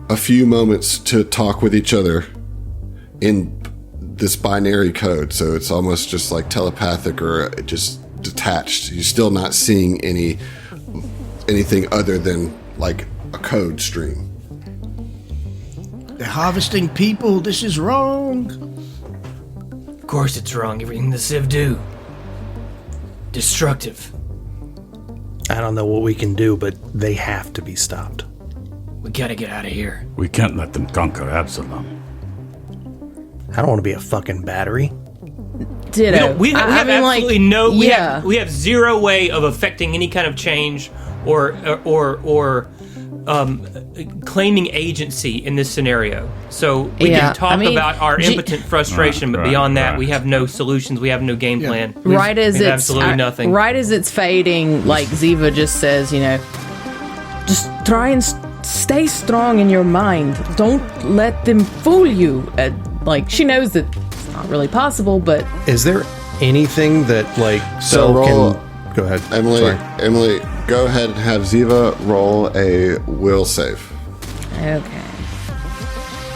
a few moments to talk with each other in this binary code, so it's almost just like telepathic or just detached. You're still not seeing anything other than like a code stream. They're harvesting people. This is wrong. Of course it's wrong. Everything the Civ do. Destructive. I don't know what we can do, but they have to be stopped. We gotta get out of here. We can't let them conquer Absalom. I don't want to be a fucking battery. Ditto. We have I mean, absolutely like, no. Yeah. We have zero way of affecting any kind of change or claiming agency in this scenario. So we Yeah, can talk I mean, about our impotent frustration, but Right, beyond that, right. we have no solutions. We have no game plan. We right as have it's absolutely nothing. Right as it's fading, like Ziva just says, just try and stay strong in your mind. Don't let them fool you. Like she knows that it's not really possible, but Is there anything that, like, So roll- can... Go ahead. Emily, go ahead and have Ziva roll a will save. okay.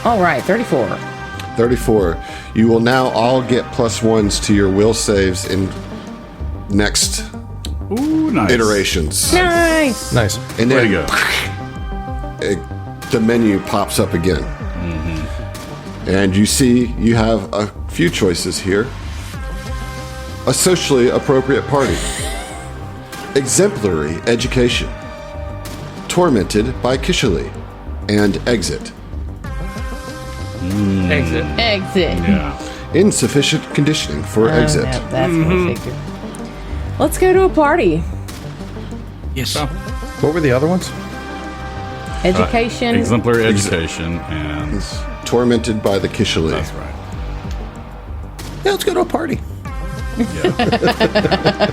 All right, 34. 34. You will now all get +1s to your will saves in next Ooh, nice. iterations. Nice. Nice. And Way then to go. the menu pops up again. And you see you have a few choices here. A socially appropriate party. Exemplary education. Tormented by Kishali. And exit. Exit. Exit. Yeah. Insufficient conditioning for Oh, exit. no, that's what I figured. Let's go to a party. Yes. What were the other ones? Education. Exemplary education and... Tormented by the Kishali. That's right. Yeah, let's go to a party. Yeah.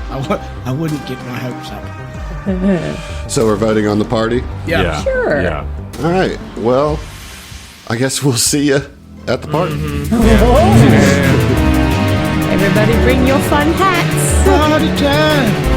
I wouldn't get my hopes up. So we're voting on the party? Yeah. Sure. Yeah. All right. Well, I guess we'll see you at the party. Everybody bring your fun hats. Party time.